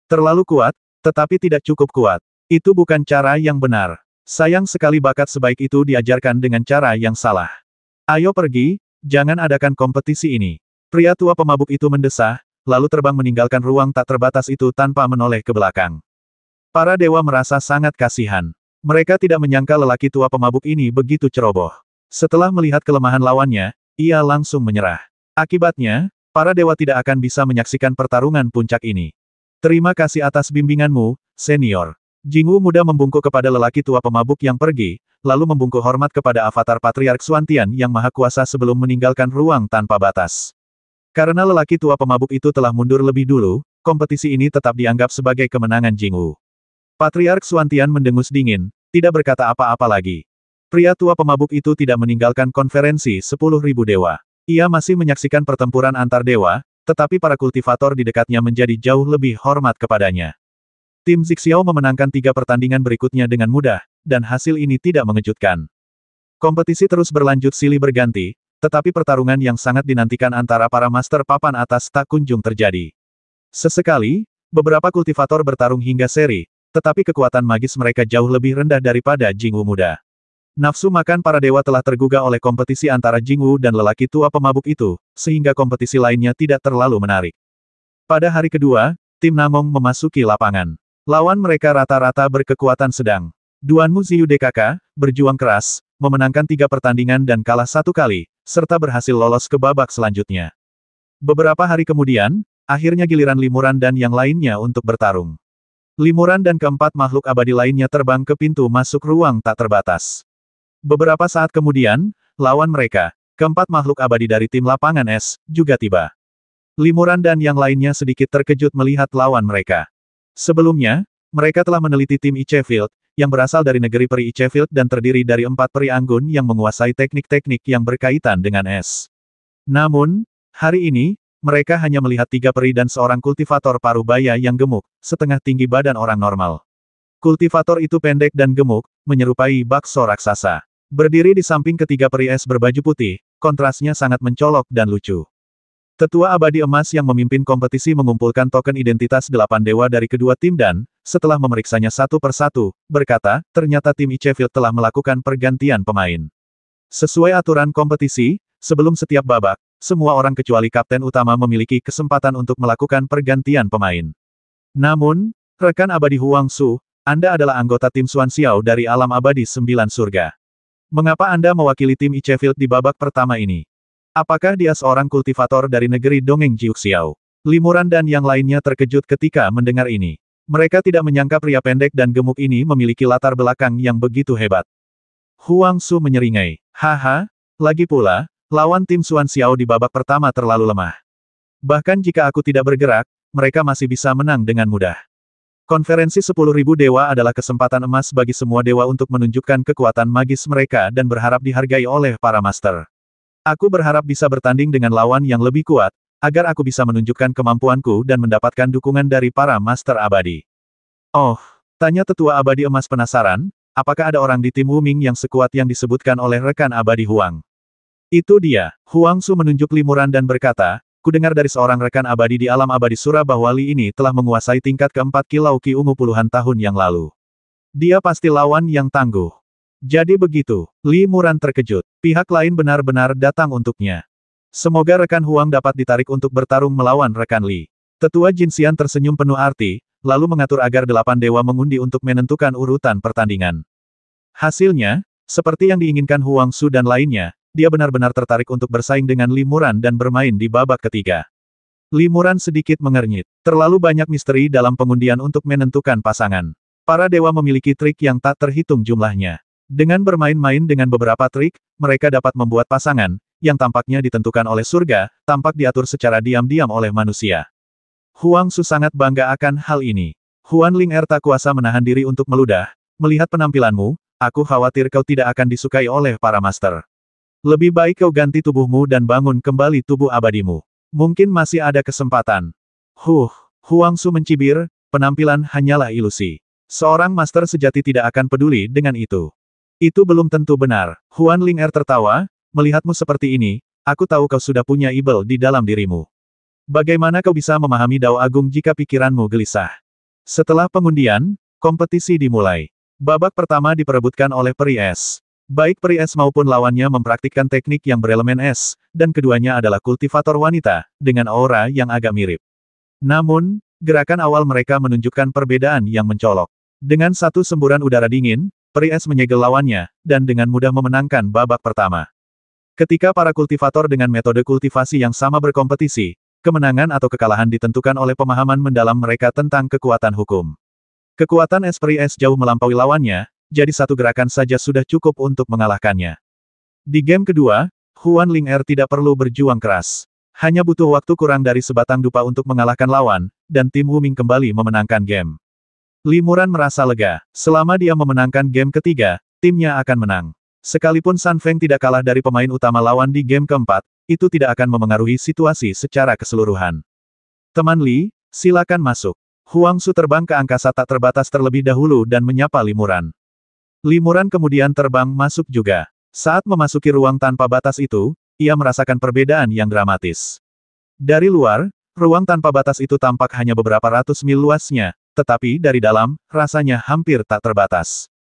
Terlalu kuat, tetapi tidak cukup kuat. Itu bukan cara yang benar. Sayang sekali bakat sebaik itu diajarkan dengan cara yang salah. Ayo pergi, jangan adakan kompetisi ini. Pria tua pemabuk itu mendesah, lalu terbang meninggalkan ruang tak terbatas itu tanpa menoleh ke belakang. Para dewa merasa sangat kasihan. Mereka tidak menyangka lelaki tua pemabuk ini begitu ceroboh. Setelah melihat kelemahan lawannya, ia langsung menyerah. Akibatnya, para dewa tidak akan bisa menyaksikan pertarungan puncak ini. Terima kasih atas bimbinganmu, senior. Jingwu muda membungkuk kepada lelaki tua pemabuk yang pergi, lalu membungkuk hormat kepada avatar Patriark Xuantian yang maha kuasa sebelum meninggalkan ruang tanpa batas. Karena lelaki tua pemabuk itu telah mundur lebih dulu, kompetisi ini tetap dianggap sebagai kemenangan Jingwu. Patriark Xuantian mendengus dingin, tidak berkata apa-apa lagi. Pria tua pemabuk itu tidak meninggalkan konferensi 10.000 dewa. Ia masih menyaksikan pertempuran antar dewa, tetapi para kultivator di dekatnya menjadi jauh lebih hormat kepadanya. Tim Zixiao memenangkan 3 pertandingan berikutnya dengan mudah, dan hasil ini tidak mengejutkan. Kompetisi terus berlanjut silih berganti, tetapi pertarungan yang sangat dinantikan antara para master papan atas tak kunjung terjadi. Sesekali, beberapa kultivator bertarung hingga seri, tetapi kekuatan magis mereka jauh lebih rendah daripada Jingwu muda. Nafsu makan para dewa telah tergugah oleh kompetisi antara Jingwu dan lelaki tua pemabuk itu, sehingga kompetisi lainnya tidak terlalu menarik. Pada hari kedua, tim Namong memasuki lapangan. Lawan mereka rata-rata berkekuatan sedang. Duanmu Ziyu DKK, berjuang keras, memenangkan 3 pertandingan dan kalah 1 kali, serta berhasil lolos ke babak selanjutnya. Beberapa hari kemudian, akhirnya giliran Limuran dan yang lainnya untuk bertarung. Limuran dan keempat makhluk abadi lainnya terbang ke pintu masuk ruang tak terbatas. Beberapa saat kemudian, lawan mereka, keempat makhluk abadi dari tim lapangan es, juga tiba. Limuran dan yang lainnya sedikit terkejut melihat lawan mereka. Sebelumnya, mereka telah meneliti tim Icefield, yang berasal dari negeri peri Icefield dan terdiri dari 4 peri anggun yang menguasai teknik-teknik yang berkaitan dengan es. Namun, hari ini, mereka hanya melihat 3 peri dan seorang kultivator paruh baya yang gemuk, setengah tinggi badan orang normal. Kultivator itu pendek dan gemuk, menyerupai bakso raksasa. Berdiri di samping ketiga peri es berbaju putih, kontrasnya sangat mencolok dan lucu. Tetua abadi emas yang memimpin kompetisi mengumpulkan token identitas 8 dewa dari kedua tim dan, setelah memeriksanya satu persatu, berkata, ternyata tim Icefield telah melakukan pergantian pemain. Sesuai aturan kompetisi, sebelum setiap babak, semua orang kecuali kapten utama memiliki kesempatan untuk melakukan pergantian pemain. Namun, rekan abadi Huang Su, Anda adalah anggota tim Xuan Xiao dari alam abadi 9 surga. Mengapa Anda mewakili tim Icefield di babak pertama ini? Apakah dia seorang kultivator dari negeri dongeng Jiuxiao? Limuran dan yang lainnya terkejut ketika mendengar ini. Mereka tidak menyangka pria pendek dan gemuk ini memiliki latar belakang yang begitu hebat. Huang Su menyeringai. Haha, lagi pula, lawan tim Xuan Xiao di babak pertama terlalu lemah. Bahkan jika aku tidak bergerak, mereka masih bisa menang dengan mudah. Konferensi 10.000 dewa adalah kesempatan emas bagi semua dewa untuk menunjukkan kekuatan magis mereka dan berharap dihargai oleh para master. Aku berharap bisa bertanding dengan lawan yang lebih kuat, agar aku bisa menunjukkan kemampuanku dan mendapatkan dukungan dari para master abadi. Oh, tanya tetua abadi emas penasaran, apakah ada orang di tim Wuming yang sekuat yang disebutkan oleh rekan abadi Huang? Itu dia. Huang Su menunjuk Limuran dan berkata, kudengar dari seorang rekan abadi di alam abadi Sura bahwa Li ini telah menguasai tingkat keempat Kilau Ki Ungu puluhan tahun yang lalu. Dia pasti lawan yang tangguh. Jadi begitu, Li Muran terkejut. Pihak lain benar-benar datang untuknya. Semoga rekan Huang dapat ditarik untuk bertarung melawan rekan Li. Tetua Jinxian tersenyum penuh arti, lalu mengatur agar 8 dewa mengundi untuk menentukan urutan pertandingan. Hasilnya, seperti yang diinginkan Huang Su dan lainnya, dia benar-benar tertarik untuk bersaing dengan Limuran dan bermain di babak ketiga. Limuran sedikit mengernyit. Terlalu banyak misteri dalam pengundian untuk menentukan pasangan. Para dewa memiliki trik yang tak terhitung jumlahnya. Dengan bermain-main dengan beberapa trik, mereka dapat membuat pasangan, yang tampaknya ditentukan oleh surga, tampak diatur secara diam-diam oleh manusia. Huang Su sangat bangga akan hal ini. Huan Ling Er tak kuasa menahan diri untuk meludah. Melihat penampilanmu, aku khawatir kau tidak akan disukai oleh para master. Lebih baik kau ganti tubuhmu dan bangun kembali tubuh abadimu. Mungkin masih ada kesempatan. Huang Su mencibir, penampilan hanyalah ilusi. Seorang master sejati tidak akan peduli dengan itu. Itu belum tentu benar. Huan Ling Er tertawa, melihatmu seperti ini, aku tahu kau sudah punya ibel di dalam dirimu. Bagaimana kau bisa memahami Dao Agung jika pikiranmu gelisah? Setelah pengundian, kompetisi dimulai. Babak pertama diperebutkan oleh peri es. Baik peri es maupun lawannya mempraktikkan teknik yang berelemen es, dan keduanya adalah kultivator wanita, dengan aura yang agak mirip. Namun, gerakan awal mereka menunjukkan perbedaan yang mencolok. Dengan satu semburan udara dingin, peri es menyegel lawannya, dan dengan mudah memenangkan babak pertama. Ketika para kultivator dengan metode kultivasi yang sama berkompetisi, kemenangan atau kekalahan ditentukan oleh pemahaman mendalam mereka tentang kekuatan hukum. Kekuatan es peri es jauh melampaui lawannya, jadi satu gerakan saja sudah cukup untuk mengalahkannya. Di game kedua, Huan Ling Er tidak perlu berjuang keras. Hanya butuh waktu kurang dari sebatang dupa untuk mengalahkan lawan, dan tim Wuming kembali memenangkan game. Limuran merasa lega. Selama dia memenangkan game ketiga, timnya akan menang. Sekalipun San Feng tidak kalah dari pemain utama lawan di game keempat, itu tidak akan memengaruhi situasi secara keseluruhan. Teman Li, silakan masuk. Huang Su terbang ke angkasa tak terbatas terlebih dahulu dan menyapa Limuran. Limuran kemudian terbang masuk juga. Saat memasuki ruang tanpa batas itu, ia merasakan perbedaan yang dramatis. Dari luar, Ruang tanpa batas itu tampak hanya beberapa ratus mil luasnya, tetapi dari dalam, rasanya hampir tak terbatas.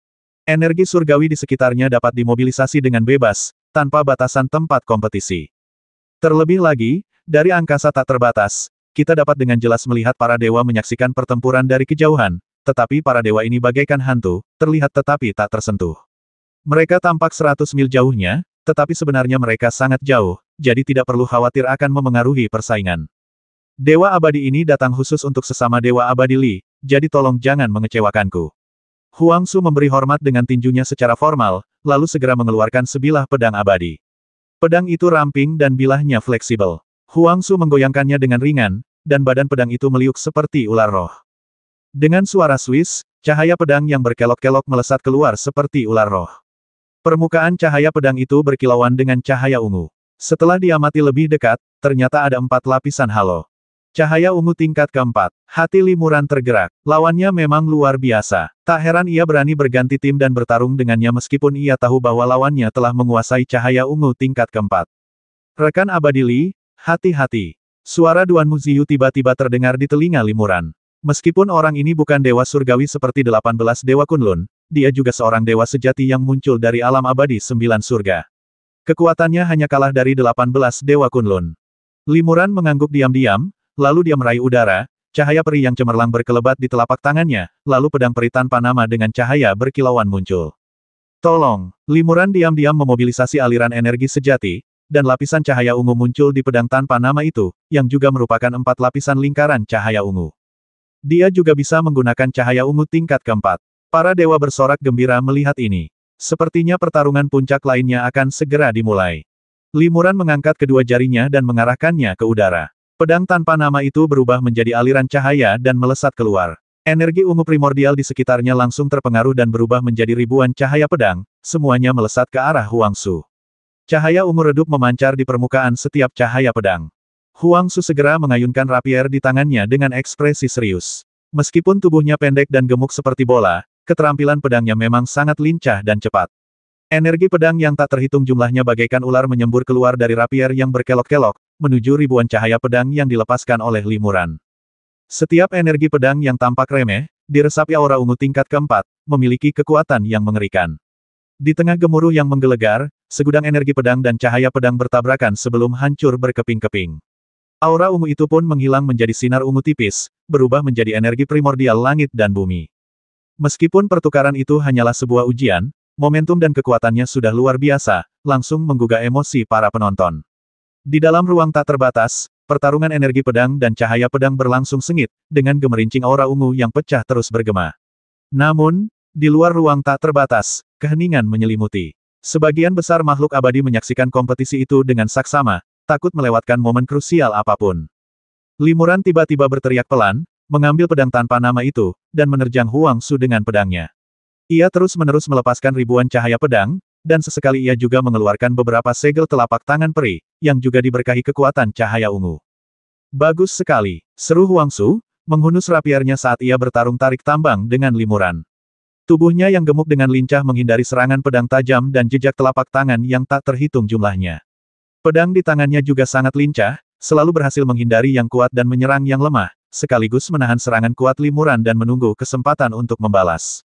Energi surgawi di sekitarnya dapat dimobilisasi dengan bebas, tanpa batasan tempat kompetisi. Terlebih lagi, dari angkasa tak terbatas, kita dapat dengan jelas melihat para dewa menyaksikan pertempuran dari kejauhan, tetapi para dewa ini bagaikan hantu, terlihat tetapi tak tersentuh. Mereka tampak 100 mil jauhnya, tetapi sebenarnya mereka sangat jauh, jadi tidak perlu khawatir akan memengaruhi persaingan. Dewa abadi ini datang khusus untuk sesama dewa abadi Li, jadi tolong jangan mengecewakanku. Huang Su memberi hormat dengan tinjunya secara formal, lalu segera mengeluarkan sebilah pedang abadi. Pedang itu ramping dan bilahnya fleksibel. Huang Su menggoyangkannya dengan ringan, dan badan pedang itu meliuk seperti ular roh. Dengan suara Swiss, cahaya pedang yang berkelok-kelok melesat keluar seperti ular roh. Permukaan cahaya pedang itu berkilauan dengan cahaya ungu. Setelah diamati lebih dekat, ternyata ada 4 lapisan halo. Cahaya ungu tingkat keempat. Hati Limuran tergerak. Lawannya memang luar biasa. Tak heran ia berani berganti tim dan bertarung dengannya meskipun ia tahu bahwa lawannya telah menguasai cahaya ungu tingkat keempat. Rekan abadi Li, hati-hati. Suara Duan Muziyu tiba-tiba terdengar di telinga Limuran. Meskipun orang ini bukan dewa surgawi seperti 18 dewa Kunlun, dia juga seorang dewa sejati yang muncul dari alam abadi 9 surga. Kekuatannya hanya kalah dari 18 dewa Kunlun. Limuran mengangguk diam-diam, lalu dia meraih udara, cahaya peri yang cemerlang berkelebat di telapak tangannya, lalu pedang peri tanpa nama dengan cahaya berkilauan muncul. Tolong! Limuran diam-diam memobilisasi aliran energi sejati, dan lapisan cahaya ungu muncul di pedang tanpa nama itu, yang juga merupakan 4 lapisan lingkaran cahaya ungu. Dia juga bisa menggunakan cahaya ungu tingkat keempat. Para dewa bersorak gembira melihat ini. Sepertinya pertarungan puncak lainnya akan segera dimulai. Limuran mengangkat kedua jarinya dan mengarahkannya ke udara. Pedang tanpa nama itu berubah menjadi aliran cahaya dan melesat keluar. Energi ungu primordial di sekitarnya langsung terpengaruh dan berubah menjadi ribuan cahaya pedang, semuanya melesat ke arah Huang Su. Cahaya ungu redup memancar di permukaan setiap cahaya pedang. Huang Su segera mengayunkan rapier di tangannya dengan ekspresi serius. Meskipun tubuhnya pendek dan gemuk seperti bola, keterampilan pedangnya memang sangat lincah dan cepat. Energi pedang yang tak terhitung jumlahnya bagaikan ular menyembur keluar dari rapier yang berkelok-kelok, menuju ribuan cahaya pedang yang dilepaskan oleh Limuran. Setiap energi pedang yang tampak remeh, diresapi aura ungu tingkat keempat, memiliki kekuatan yang mengerikan. Di tengah gemuruh yang menggelegar, segudang energi pedang dan cahaya pedang bertabrakan sebelum hancur berkeping-keping. Aura ungu itu pun menghilang menjadi sinar ungu tipis, berubah menjadi energi primordial langit dan bumi. Meskipun pertukaran itu hanyalah sebuah ujian, momentum dan kekuatannya sudah luar biasa, langsung menggugah emosi para penonton. Di dalam ruang tak terbatas, pertarungan energi pedang dan cahaya pedang berlangsung sengit, dengan gemerincing aura ungu yang pecah terus bergema. Namun, di luar ruang tak terbatas, keheningan menyelimuti. Sebagian besar makhluk abadi menyaksikan kompetisi itu dengan saksama, takut melewatkan momen krusial apapun. Limuran tiba-tiba berteriak pelan, mengambil pedang tanpa nama itu, dan menerjang Huang Su dengan pedangnya. Ia terus-menerus melepaskan ribuan cahaya pedang, dan sesekali ia juga mengeluarkan beberapa segel telapak tangan peri, yang juga diberkahi kekuatan cahaya ungu. Bagus sekali, seru Huang Su, menghunus rapiernya saat ia bertarung tarik tambang dengan Limuran. Tubuhnya yang gemuk dengan lincah menghindari serangan pedang tajam dan jejak telapak tangan yang tak terhitung jumlahnya. Pedang di tangannya juga sangat lincah, selalu berhasil menghindari yang kuat dan menyerang yang lemah, sekaligus menahan serangan kuat Limuran dan menunggu kesempatan untuk membalas.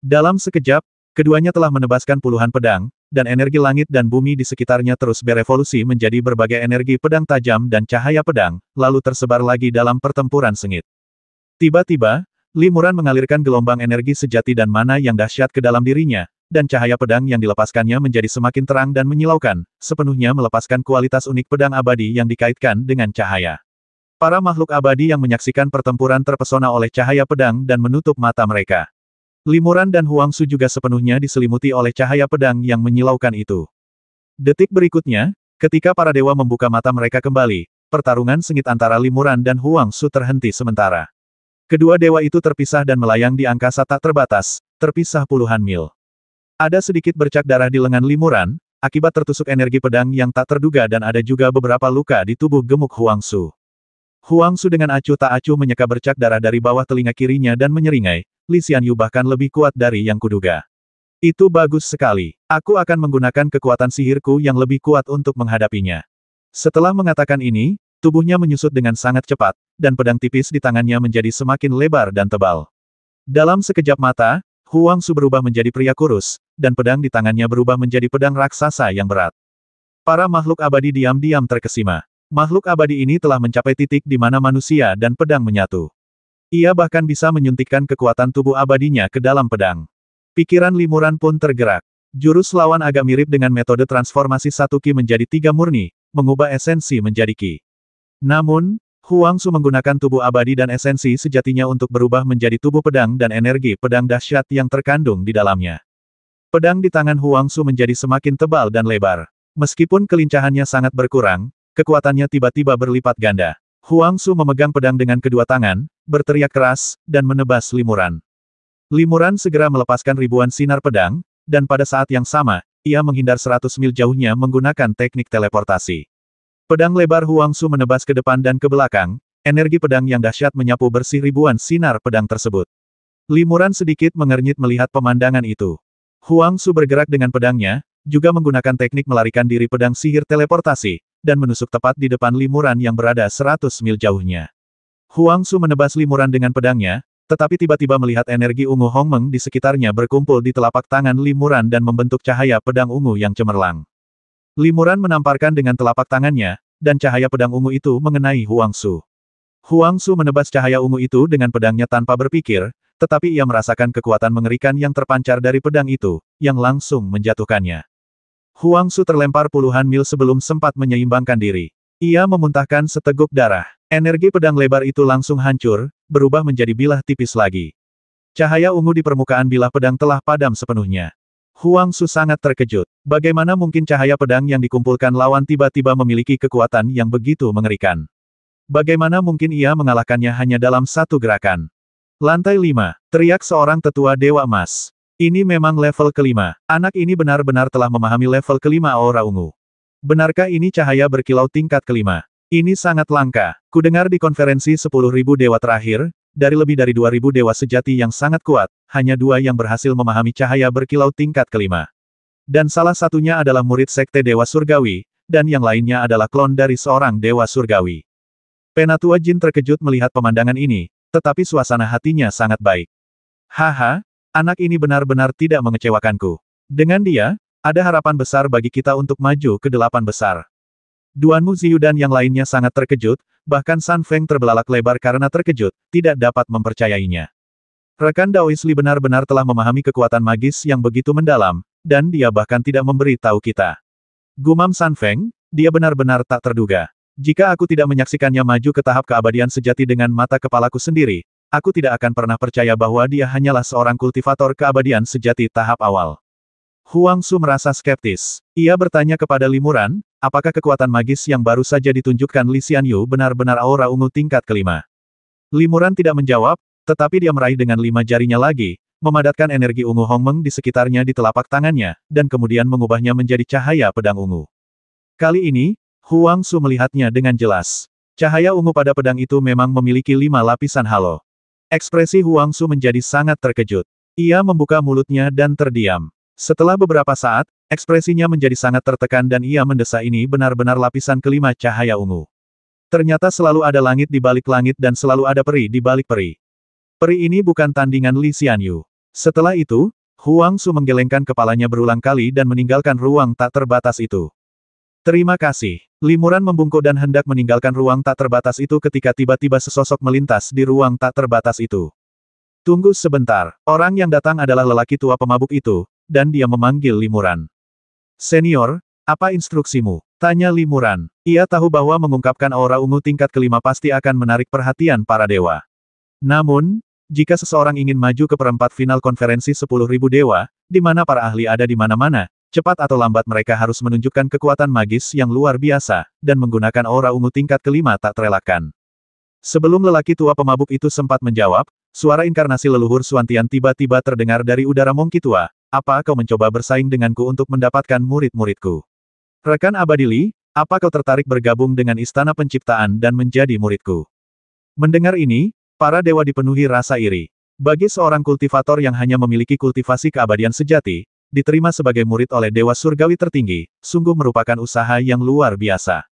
Dalam sekejap, keduanya telah menebaskan puluhan pedang, dan energi langit dan bumi di sekitarnya terus berevolusi menjadi berbagai energi pedang tajam dan cahaya pedang, lalu tersebar lagi dalam pertempuran sengit. Tiba-tiba, Limuran mengalirkan gelombang energi sejati dan mana yang dahsyat ke dalam dirinya, dan cahaya pedang yang dilepaskannya menjadi semakin terang dan menyilaukan, sepenuhnya melepaskan kualitas unik pedang abadi yang dikaitkan dengan cahaya. Para makhluk abadi yang menyaksikan pertempuran terpesona oleh cahaya pedang dan menutup mata mereka. Limuran dan Huang Su juga sepenuhnya diselimuti oleh cahaya pedang yang menyilaukan itu. Detik berikutnya, ketika para dewa membuka mata mereka kembali, pertarungan sengit antara Limuran dan Huang Su terhenti sementara. Kedua dewa itu terpisah dan melayang di angkasa tak terbatas, terpisah puluhan mil. Ada sedikit bercak darah di lengan Limuran, akibat tertusuk energi pedang yang tak terduga dan ada juga beberapa luka di tubuh gemuk Huang Su. Huang Su dengan acuh tak acuh menyeka bercak darah dari bawah telinga kirinya dan menyeringai, Li Xianyu bahkan lebih kuat dari yang kuduga. Itu bagus sekali. Aku akan menggunakan kekuatan sihirku yang lebih kuat untuk menghadapinya. Setelah mengatakan ini, tubuhnya menyusut dengan sangat cepat, dan pedang tipis di tangannya menjadi semakin lebar dan tebal. Dalam sekejap mata, Huang Su berubah menjadi pria kurus, dan pedang di tangannya berubah menjadi pedang raksasa yang berat. Para makhluk abadi diam-diam terkesima. Makhluk abadi ini telah mencapai titik di mana manusia dan pedang menyatu. Ia bahkan bisa menyuntikkan kekuatan tubuh abadinya ke dalam pedang. Pikiran Limuran pun tergerak. Jurus lawan agak mirip dengan metode transformasi satu Ki menjadi 3 murni, mengubah esensi menjadi Ki. Namun, Huang Su menggunakan tubuh abadi dan esensi sejatinya untuk berubah menjadi tubuh pedang dan energi pedang dahsyat yang terkandung di dalamnya. Pedang di tangan Huang Su menjadi semakin tebal dan lebar. Meskipun kelincahannya sangat berkurang, kekuatannya tiba-tiba berlipat ganda. Huang Su memegang pedang dengan kedua tangan, berteriak keras, dan menebas Limuran. Limuran segera melepaskan ribuan sinar pedang, dan pada saat yang sama, ia menghindar 100 mil jauhnya menggunakan teknik teleportasi. Pedang lebar Huang Su menebas ke depan dan ke belakang, energi pedang yang dahsyat menyapu bersih ribuan sinar pedang tersebut. Limuran sedikit mengernyit melihat pemandangan itu. Huang Su bergerak dengan pedangnya, juga menggunakan teknik melarikan diri pedang sihir teleportasi, dan menusuk tepat di depan Limuran yang berada 100 mil jauhnya. Huang Su menebas Limuran dengan pedangnya, tetapi tiba-tiba melihat energi ungu Hongmeng di sekitarnya berkumpul di telapak tangan Limuran dan membentuk cahaya pedang ungu yang cemerlang. Limuran menamparkan dengan telapak tangannya, dan cahaya pedang ungu itu mengenai Huang Su. Huang Su menebas cahaya ungu itu dengan pedangnya tanpa berpikir, tetapi ia merasakan kekuatan mengerikan yang terpancar dari pedang itu, yang langsung menjatuhkannya. Huang Su terlempar puluhan mil sebelum sempat menyeimbangkan diri. Ia memuntahkan seteguk darah. Energi pedang lebar itu langsung hancur, berubah menjadi bilah tipis lagi. Cahaya ungu di permukaan bilah pedang telah padam sepenuhnya. Huang Su sangat terkejut. Bagaimana mungkin cahaya pedang yang dikumpulkan lawan tiba-tiba memiliki kekuatan yang begitu mengerikan? Bagaimana mungkin ia mengalahkannya hanya dalam satu gerakan? Lantai 5. Teriak seorang tetua Dewa Emas. Ini memang level kelima. Anak ini benar-benar telah memahami level kelima aura ungu. Benarkah ini cahaya berkilau tingkat kelima? Ini sangat langka. Kudengar di konferensi 10.000 dewa terakhir, dari lebih dari 2.000 dewa sejati yang sangat kuat, hanya 2 yang berhasil memahami cahaya berkilau tingkat kelima. Dan salah satunya adalah murid sekte Dewa Surgawi, dan yang lainnya adalah klon dari seorang Dewa Surgawi. Penatua Jin terkejut melihat pemandangan ini, tetapi suasana hatinya sangat baik. Haha, anak ini benar-benar tidak mengecewakanku. Dengan dia, ada harapan besar bagi kita untuk maju ke 8 besar. Duanmu Ziyu dan yang lainnya sangat terkejut, bahkan San Feng terbelalak lebar karena terkejut, tidak dapat mempercayainya. Rekan Daois Li benar-benar telah memahami kekuatan magis yang begitu mendalam, dan dia bahkan tidak memberi tahu kita. Gumam San Feng, dia benar-benar tak terduga. Jika aku tidak menyaksikannya maju ke tahap keabadian sejati dengan mata kepalaku sendiri, aku tidak akan pernah percaya bahwa dia hanyalah seorang kultivator keabadian sejati tahap awal. Huang Su merasa skeptis. Ia bertanya kepada Limuran, apakah kekuatan magis yang baru saja ditunjukkan Li Xianyu benar-benar aura ungu tingkat kelima? Limuran tidak menjawab, tetapi dia meraih dengan 5 jarinya lagi, memadatkan energi ungu Hongmeng di sekitarnya di telapak tangannya, dan kemudian mengubahnya menjadi cahaya pedang ungu. Kali ini, Huang Su melihatnya dengan jelas. Cahaya ungu pada pedang itu memang memiliki 5 lapisan halo. Ekspresi Huang Su menjadi sangat terkejut. Ia membuka mulutnya dan terdiam. Setelah beberapa saat, ekspresinya menjadi sangat tertekan dan ia mendesah ini benar-benar lapisan kelima cahaya ungu. Ternyata selalu ada langit di balik langit dan selalu ada peri di balik peri. Peri ini bukan tandingan Li Xianyu. Setelah itu, Huang Su menggelengkan kepalanya berulang kali dan meninggalkan ruang tak terbatas itu. Terima kasih. Limuran membungkuk dan hendak meninggalkan ruang tak terbatas itu ketika tiba-tiba sesosok melintas di ruang tak terbatas itu. Tunggu sebentar. Orang yang datang adalah lelaki tua pemabuk itu, dan dia memanggil Limuran. Senior, apa instruksimu? Tanya Limuran. Ia tahu bahwa mengungkapkan aura ungu tingkat kelima pasti akan menarik perhatian para dewa. Namun, jika seseorang ingin maju ke perempat final konferensi 10.000 dewa, di mana para ahli ada di mana-mana, cepat atau lambat mereka harus menunjukkan kekuatan magis yang luar biasa, dan menggunakan aura ungu tingkat kelima tak terelakkan. Sebelum lelaki tua pemabuk itu sempat menjawab, suara inkarnasi leluhur Suantian tiba-tiba terdengar dari udara Mongki tua. Apa kau mencoba bersaing denganku untuk mendapatkan murid-muridku? Rekan Abadi Li, apa kau tertarik bergabung dengan Istana Penciptaan dan menjadi muridku? Mendengar ini, para dewa dipenuhi rasa iri. Bagi seorang kultivator yang hanya memiliki kultivasi keabadian sejati, diterima sebagai murid oleh Dewa Surgawi tertinggi, sungguh merupakan usaha yang luar biasa.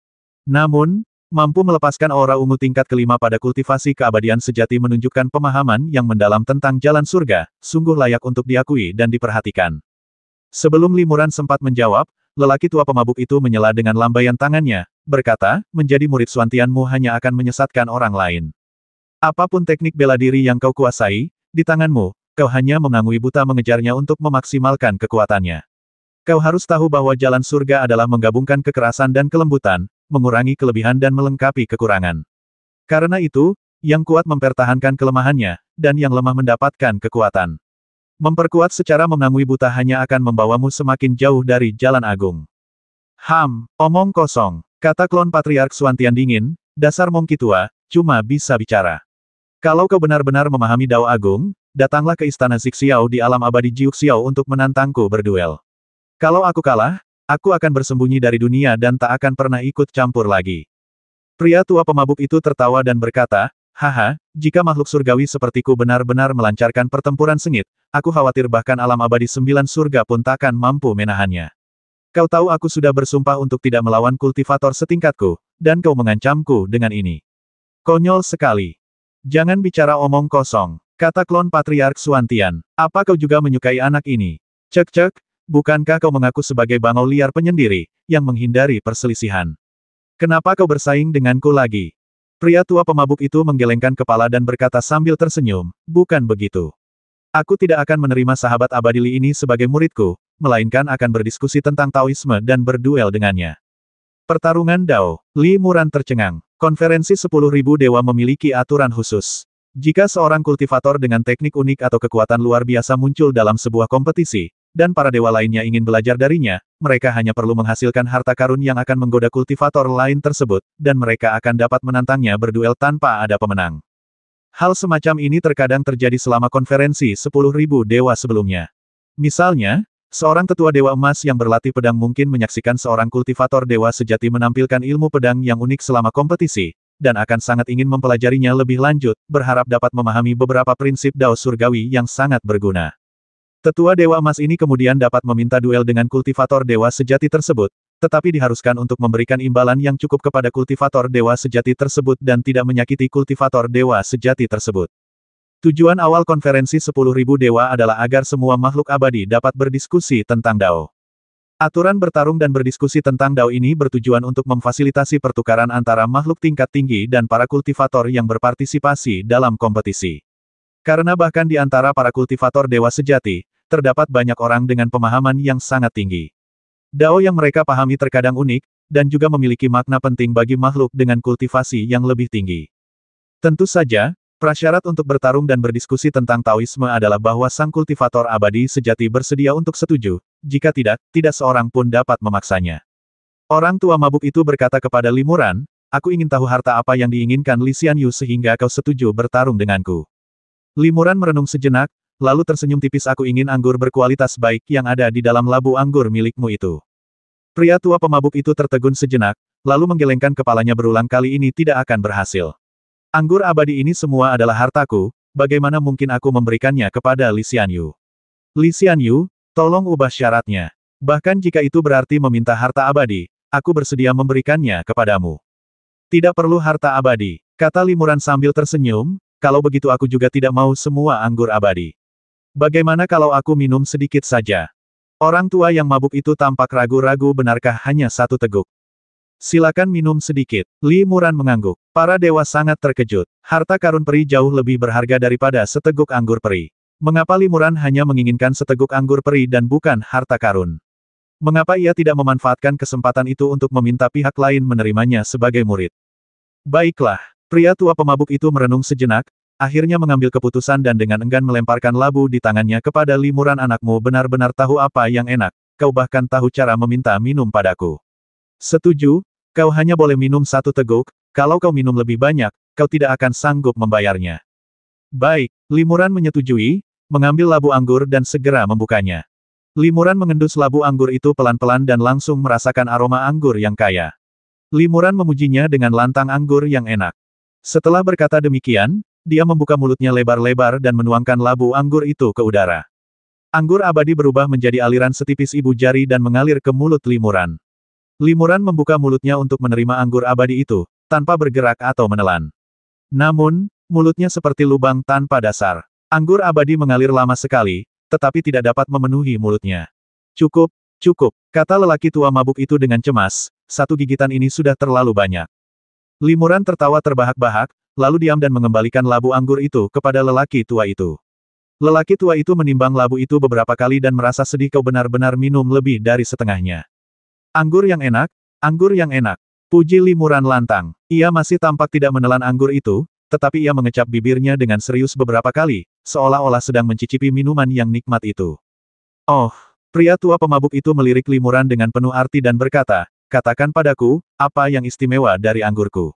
Namun, Mampu melepaskan aura ungu tingkat kelima pada kultivasi keabadian sejati menunjukkan pemahaman yang mendalam tentang jalan surga, sungguh layak untuk diakui dan diperhatikan. Sebelum Limuran sempat menjawab, lelaki tua pemabuk itu menyela dengan lambaian tangannya, berkata, menjadi murid Suantianmu hanya akan menyesatkan orang lain. Apapun teknik bela diri yang kau kuasai, di tanganmu, kau hanya mengangui buta mengejarnya untuk memaksimalkan kekuatannya. Kau harus tahu bahwa jalan surga adalah menggabungkan kekerasan dan kelembutan, mengurangi kelebihan dan melengkapi kekurangan. Karena itu, yang kuat mempertahankan kelemahannya, dan yang lemah mendapatkan kekuatan. Memperkuat secara mengangui buta hanya akan membawamu semakin jauh dari jalan agung. Omong kosong, kata klon Patriark Suantian dingin, dasar mongki tua, cuma bisa bicara. Kalau kau benar-benar memahami Dao Agung, datanglah ke istana Zixiao di alam abadi Jiuxiao untuk menantangku berduel. Kalau aku kalah, aku akan bersembunyi dari dunia dan tak akan pernah ikut campur lagi. Pria tua pemabuk itu tertawa dan berkata, haha, jika makhluk surgawi sepertiku benar-benar melancarkan pertempuran sengit, aku khawatir bahkan alam abadi 9 surga pun takkan mampu menahannya. Kau tahu aku sudah bersumpah untuk tidak melawan kultivator setingkatku, dan kau mengancamku dengan ini. Konyol sekali. Jangan bicara omong kosong, kata klon Patriark Suantian. Apa kau juga menyukai anak ini? Cek-cek, bukankah kau mengaku sebagai bangau liar penyendiri, yang menghindari perselisihan? Kenapa kau bersaing denganku lagi? Pria tua pemabuk itu menggelengkan kepala dan berkata sambil tersenyum, bukan begitu. Aku tidak akan menerima sahabat abadi Li ini sebagai muridku, melainkan akan berdiskusi tentang Taoisme dan berduel dengannya. Pertarungan Dao. Li Muran tercengang. Konferensi 10.000 dewa memiliki aturan khusus. Jika seorang kultivator dengan teknik unik atau kekuatan luar biasa muncul dalam sebuah kompetisi, dan para dewa lainnya ingin belajar darinya, mereka hanya perlu menghasilkan harta karun yang akan menggoda kultivator lain tersebut, dan mereka akan dapat menantangnya berduel tanpa ada pemenang. Hal semacam ini terkadang terjadi selama konferensi 10.000 dewa sebelumnya. Misalnya, seorang tetua dewa emas yang berlatih pedang mungkin menyaksikan seorang kultivator dewa sejati menampilkan ilmu pedang yang unik selama kompetisi, dan akan sangat ingin mempelajarinya lebih lanjut, berharap dapat memahami beberapa prinsip Dao surgawi yang sangat berguna. Tetua dewa emas ini kemudian dapat meminta duel dengan kultivator dewa sejati tersebut, tetapi diharuskan untuk memberikan imbalan yang cukup kepada kultivator dewa sejati tersebut dan tidak menyakiti kultivator dewa sejati tersebut. Tujuan awal konferensi 10.000 dewa adalah agar semua makhluk abadi dapat berdiskusi tentang Dao. Aturan bertarung dan berdiskusi tentang Dao ini bertujuan untuk memfasilitasi pertukaran antara makhluk tingkat tinggi dan para kultivator yang berpartisipasi dalam kompetisi. Karena bahkan di antara para kultivator dewa sejati, terdapat banyak orang dengan pemahaman yang sangat tinggi. Dao yang mereka pahami terkadang unik, dan juga memiliki makna penting bagi makhluk dengan kultivasi yang lebih tinggi. Tentu saja, prasyarat untuk bertarung dan berdiskusi tentang Taoisme adalah bahwa sang kultivator abadi sejati bersedia untuk setuju, jika tidak, tidak seorang pun dapat memaksanya. Orang tua mabuk itu berkata kepada Li Muran, aku ingin tahu harta apa yang diinginkan Li Xianyu sehingga kau setuju bertarung denganku. Li Muran merenung sejenak, lalu tersenyum tipis aku ingin anggur berkualitas baik yang ada di dalam labu anggur milikmu itu. Pria tua pemabuk itu tertegun sejenak, lalu menggelengkan kepalanya berulang kali ini tidak akan berhasil. Anggur abadi ini semua adalah hartaku, bagaimana mungkin aku memberikannya kepada Li Xianyu? Li Xianyu, tolong ubah syaratnya. Bahkan jika itu berarti meminta harta abadi, aku bersedia memberikannya kepadamu. Tidak perlu harta abadi, kata Li Muran sambil tersenyum, kalau begitu aku juga tidak mau semua anggur abadi. Bagaimana kalau aku minum sedikit saja? Orang tua yang mabuk itu tampak ragu-ragu benarkah hanya satu teguk. Silakan minum sedikit. Li Muran mengangguk. Para dewa sangat terkejut. Harta karun peri jauh lebih berharga daripada seteguk anggur peri. Mengapa Li Muran hanya menginginkan seteguk anggur peri dan bukan harta karun? Mengapa ia tidak memanfaatkan kesempatan itu untuk meminta pihak lain menerimanya sebagai murid? Baiklah. Pria tua pemabuk itu merenung sejenak, akhirnya mengambil keputusan dan dengan enggan melemparkan labu di tangannya kepada Li Muran anakmu benar-benar tahu apa yang enak, kau bahkan tahu cara meminta minum padaku. Setuju? Kau hanya boleh minum satu teguk, kalau kau minum lebih banyak, kau tidak akan sanggup membayarnya. Baik, Li Muran menyetujui, mengambil labu anggur dan segera membukanya. Li Muran mengendus labu anggur itu pelan-pelan dan langsung merasakan aroma anggur yang kaya. Li Muran memujinya dengan lantang anggur yang enak. Setelah berkata demikian, dia membuka mulutnya lebar-lebar dan menuangkan labu anggur itu ke udara. Anggur abadi berubah menjadi aliran setipis ibu jari dan mengalir ke mulut Li Muran. Li Muran membuka mulutnya untuk menerima anggur abadi itu, tanpa bergerak atau menelan. Namun, mulutnya seperti lubang tanpa dasar. Anggur abadi mengalir lama sekali, tetapi tidak dapat memenuhi mulutnya. Cukup, cukup, kata lelaki tua mabuk itu dengan cemas, satu gigitan ini sudah terlalu banyak. Limuran tertawa terbahak-bahak, lalu diam dan mengembalikan labu anggur itu kepada lelaki tua itu. Lelaki tua itu menimbang labu itu beberapa kali dan merasa sedih kau benar-benar minum lebih dari setengahnya. Anggur yang enak, puji Limuran lantang. Ia masih tampak tidak menelan anggur itu, tetapi ia mengecap bibirnya dengan serius beberapa kali, seolah-olah sedang mencicipi minuman yang nikmat itu. Oh, pria tua pemabuk itu melirik Limuran dengan penuh arti dan berkata, katakan padaku, apa yang istimewa dari anggurku?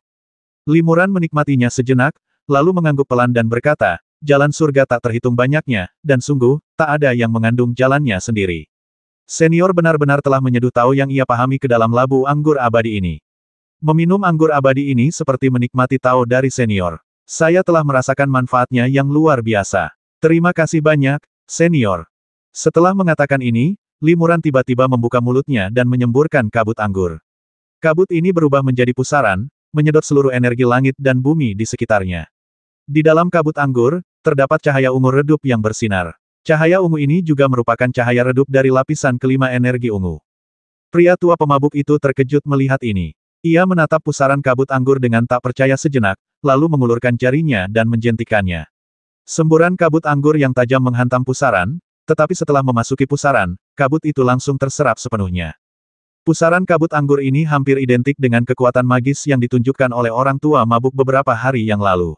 Limuran menikmatinya sejenak, lalu mengangguk pelan dan berkata, jalan surga tak terhitung banyaknya, dan sungguh, tak ada yang mengandung jalannya sendiri. Senior benar-benar telah menyeduh tahu yang ia pahami ke dalam labu anggur abadi ini. Meminum anggur abadi ini seperti menikmati tahu dari senior. Saya telah merasakan manfaatnya yang luar biasa. Terima kasih banyak, senior. Setelah mengatakan ini, Limuran tiba-tiba membuka mulutnya dan menyemburkan kabut anggur. Kabut ini berubah menjadi pusaran, menyedot seluruh energi langit dan bumi di sekitarnya. Di dalam kabut anggur, terdapat cahaya ungu redup yang bersinar. Cahaya ungu ini juga merupakan cahaya redup dari lapisan kelima energi ungu. Pria tua pemabuk itu terkejut melihat ini. Ia menatap pusaran kabut anggur dengan tak percaya sejenak, lalu mengulurkan jarinya dan menjentikannya. Semburan kabut anggur yang tajam menghantam pusaran, tetapi setelah memasuki pusaran, kabut itu langsung terserap sepenuhnya. Pusaran kabut anggur ini hampir identik dengan kekuatan magis yang ditunjukkan oleh orang tua mabuk beberapa hari yang lalu.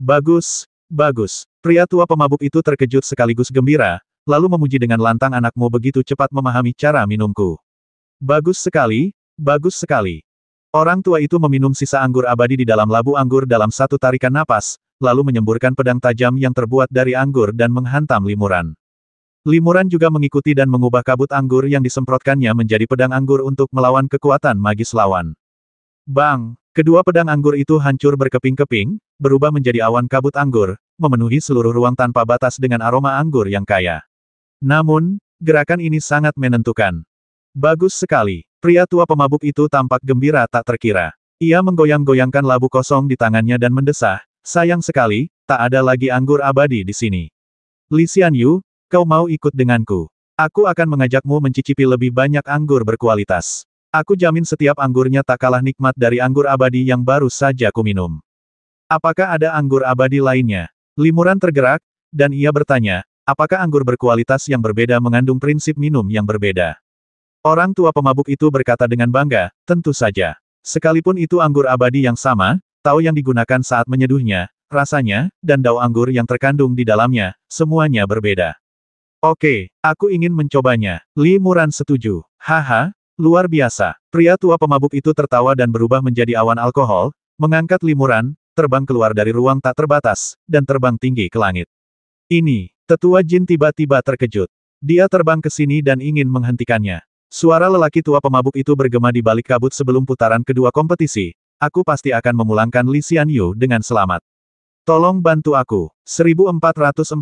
Bagus, bagus. Pria tua pemabuk itu terkejut sekaligus gembira, lalu memuji dengan lantang anakmu begitu cepat memahami cara minumku. Bagus sekali, bagus sekali. Orang tua itu meminum sisa anggur abadi di dalam labu anggur dalam satu tarikan napas, lalu menyemburkan pedang tajam yang terbuat dari anggur dan menghantam Limuran. Limuran juga mengikuti dan mengubah kabut anggur yang disemprotkannya menjadi pedang anggur untuk melawan kekuatan magis lawan. Bang! Kedua pedang anggur itu hancur berkeping-keping, berubah menjadi awan kabut anggur, memenuhi seluruh ruang tanpa batas dengan aroma anggur yang kaya. Namun, gerakan ini sangat menentukan. Bagus sekali. Pria tua pemabuk itu tampak gembira tak terkira. Ia menggoyang-goyangkan labu kosong di tangannya dan mendesah, sayang sekali, tak ada lagi anggur abadi di sini. Li Xianyu, kau mau ikut denganku? Aku akan mengajakmu mencicipi lebih banyak anggur berkualitas. Aku jamin setiap anggurnya tak kalah nikmat dari anggur abadi yang baru saja kuminum. Apakah ada anggur abadi lainnya? Limuran tergerak, dan ia bertanya, apakah anggur berkualitas yang berbeda mengandung prinsip minum yang berbeda? Orang tua pemabuk itu berkata dengan bangga, tentu saja. Sekalipun itu anggur abadi yang sama, tahu yang digunakan saat menyeduhnya, rasanya, dan daun anggur yang terkandung di dalamnya, semuanya berbeda. Oke, aku ingin mencobanya. Limuran setuju. Haha. Luar biasa. Pria tua pemabuk itu tertawa dan berubah menjadi awan alkohol, mengangkat Limuran, terbang keluar dari ruang tak terbatas, dan terbang tinggi ke langit. Ini, tetua Jin tiba-tiba terkejut. Dia terbang ke sini dan ingin menghentikannya. Suara lelaki tua pemabuk itu bergema di balik kabut sebelum putaran kedua kompetisi. Aku pasti akan memulangkan Li Xianyu dengan selamat. Tolong bantu aku. 1440.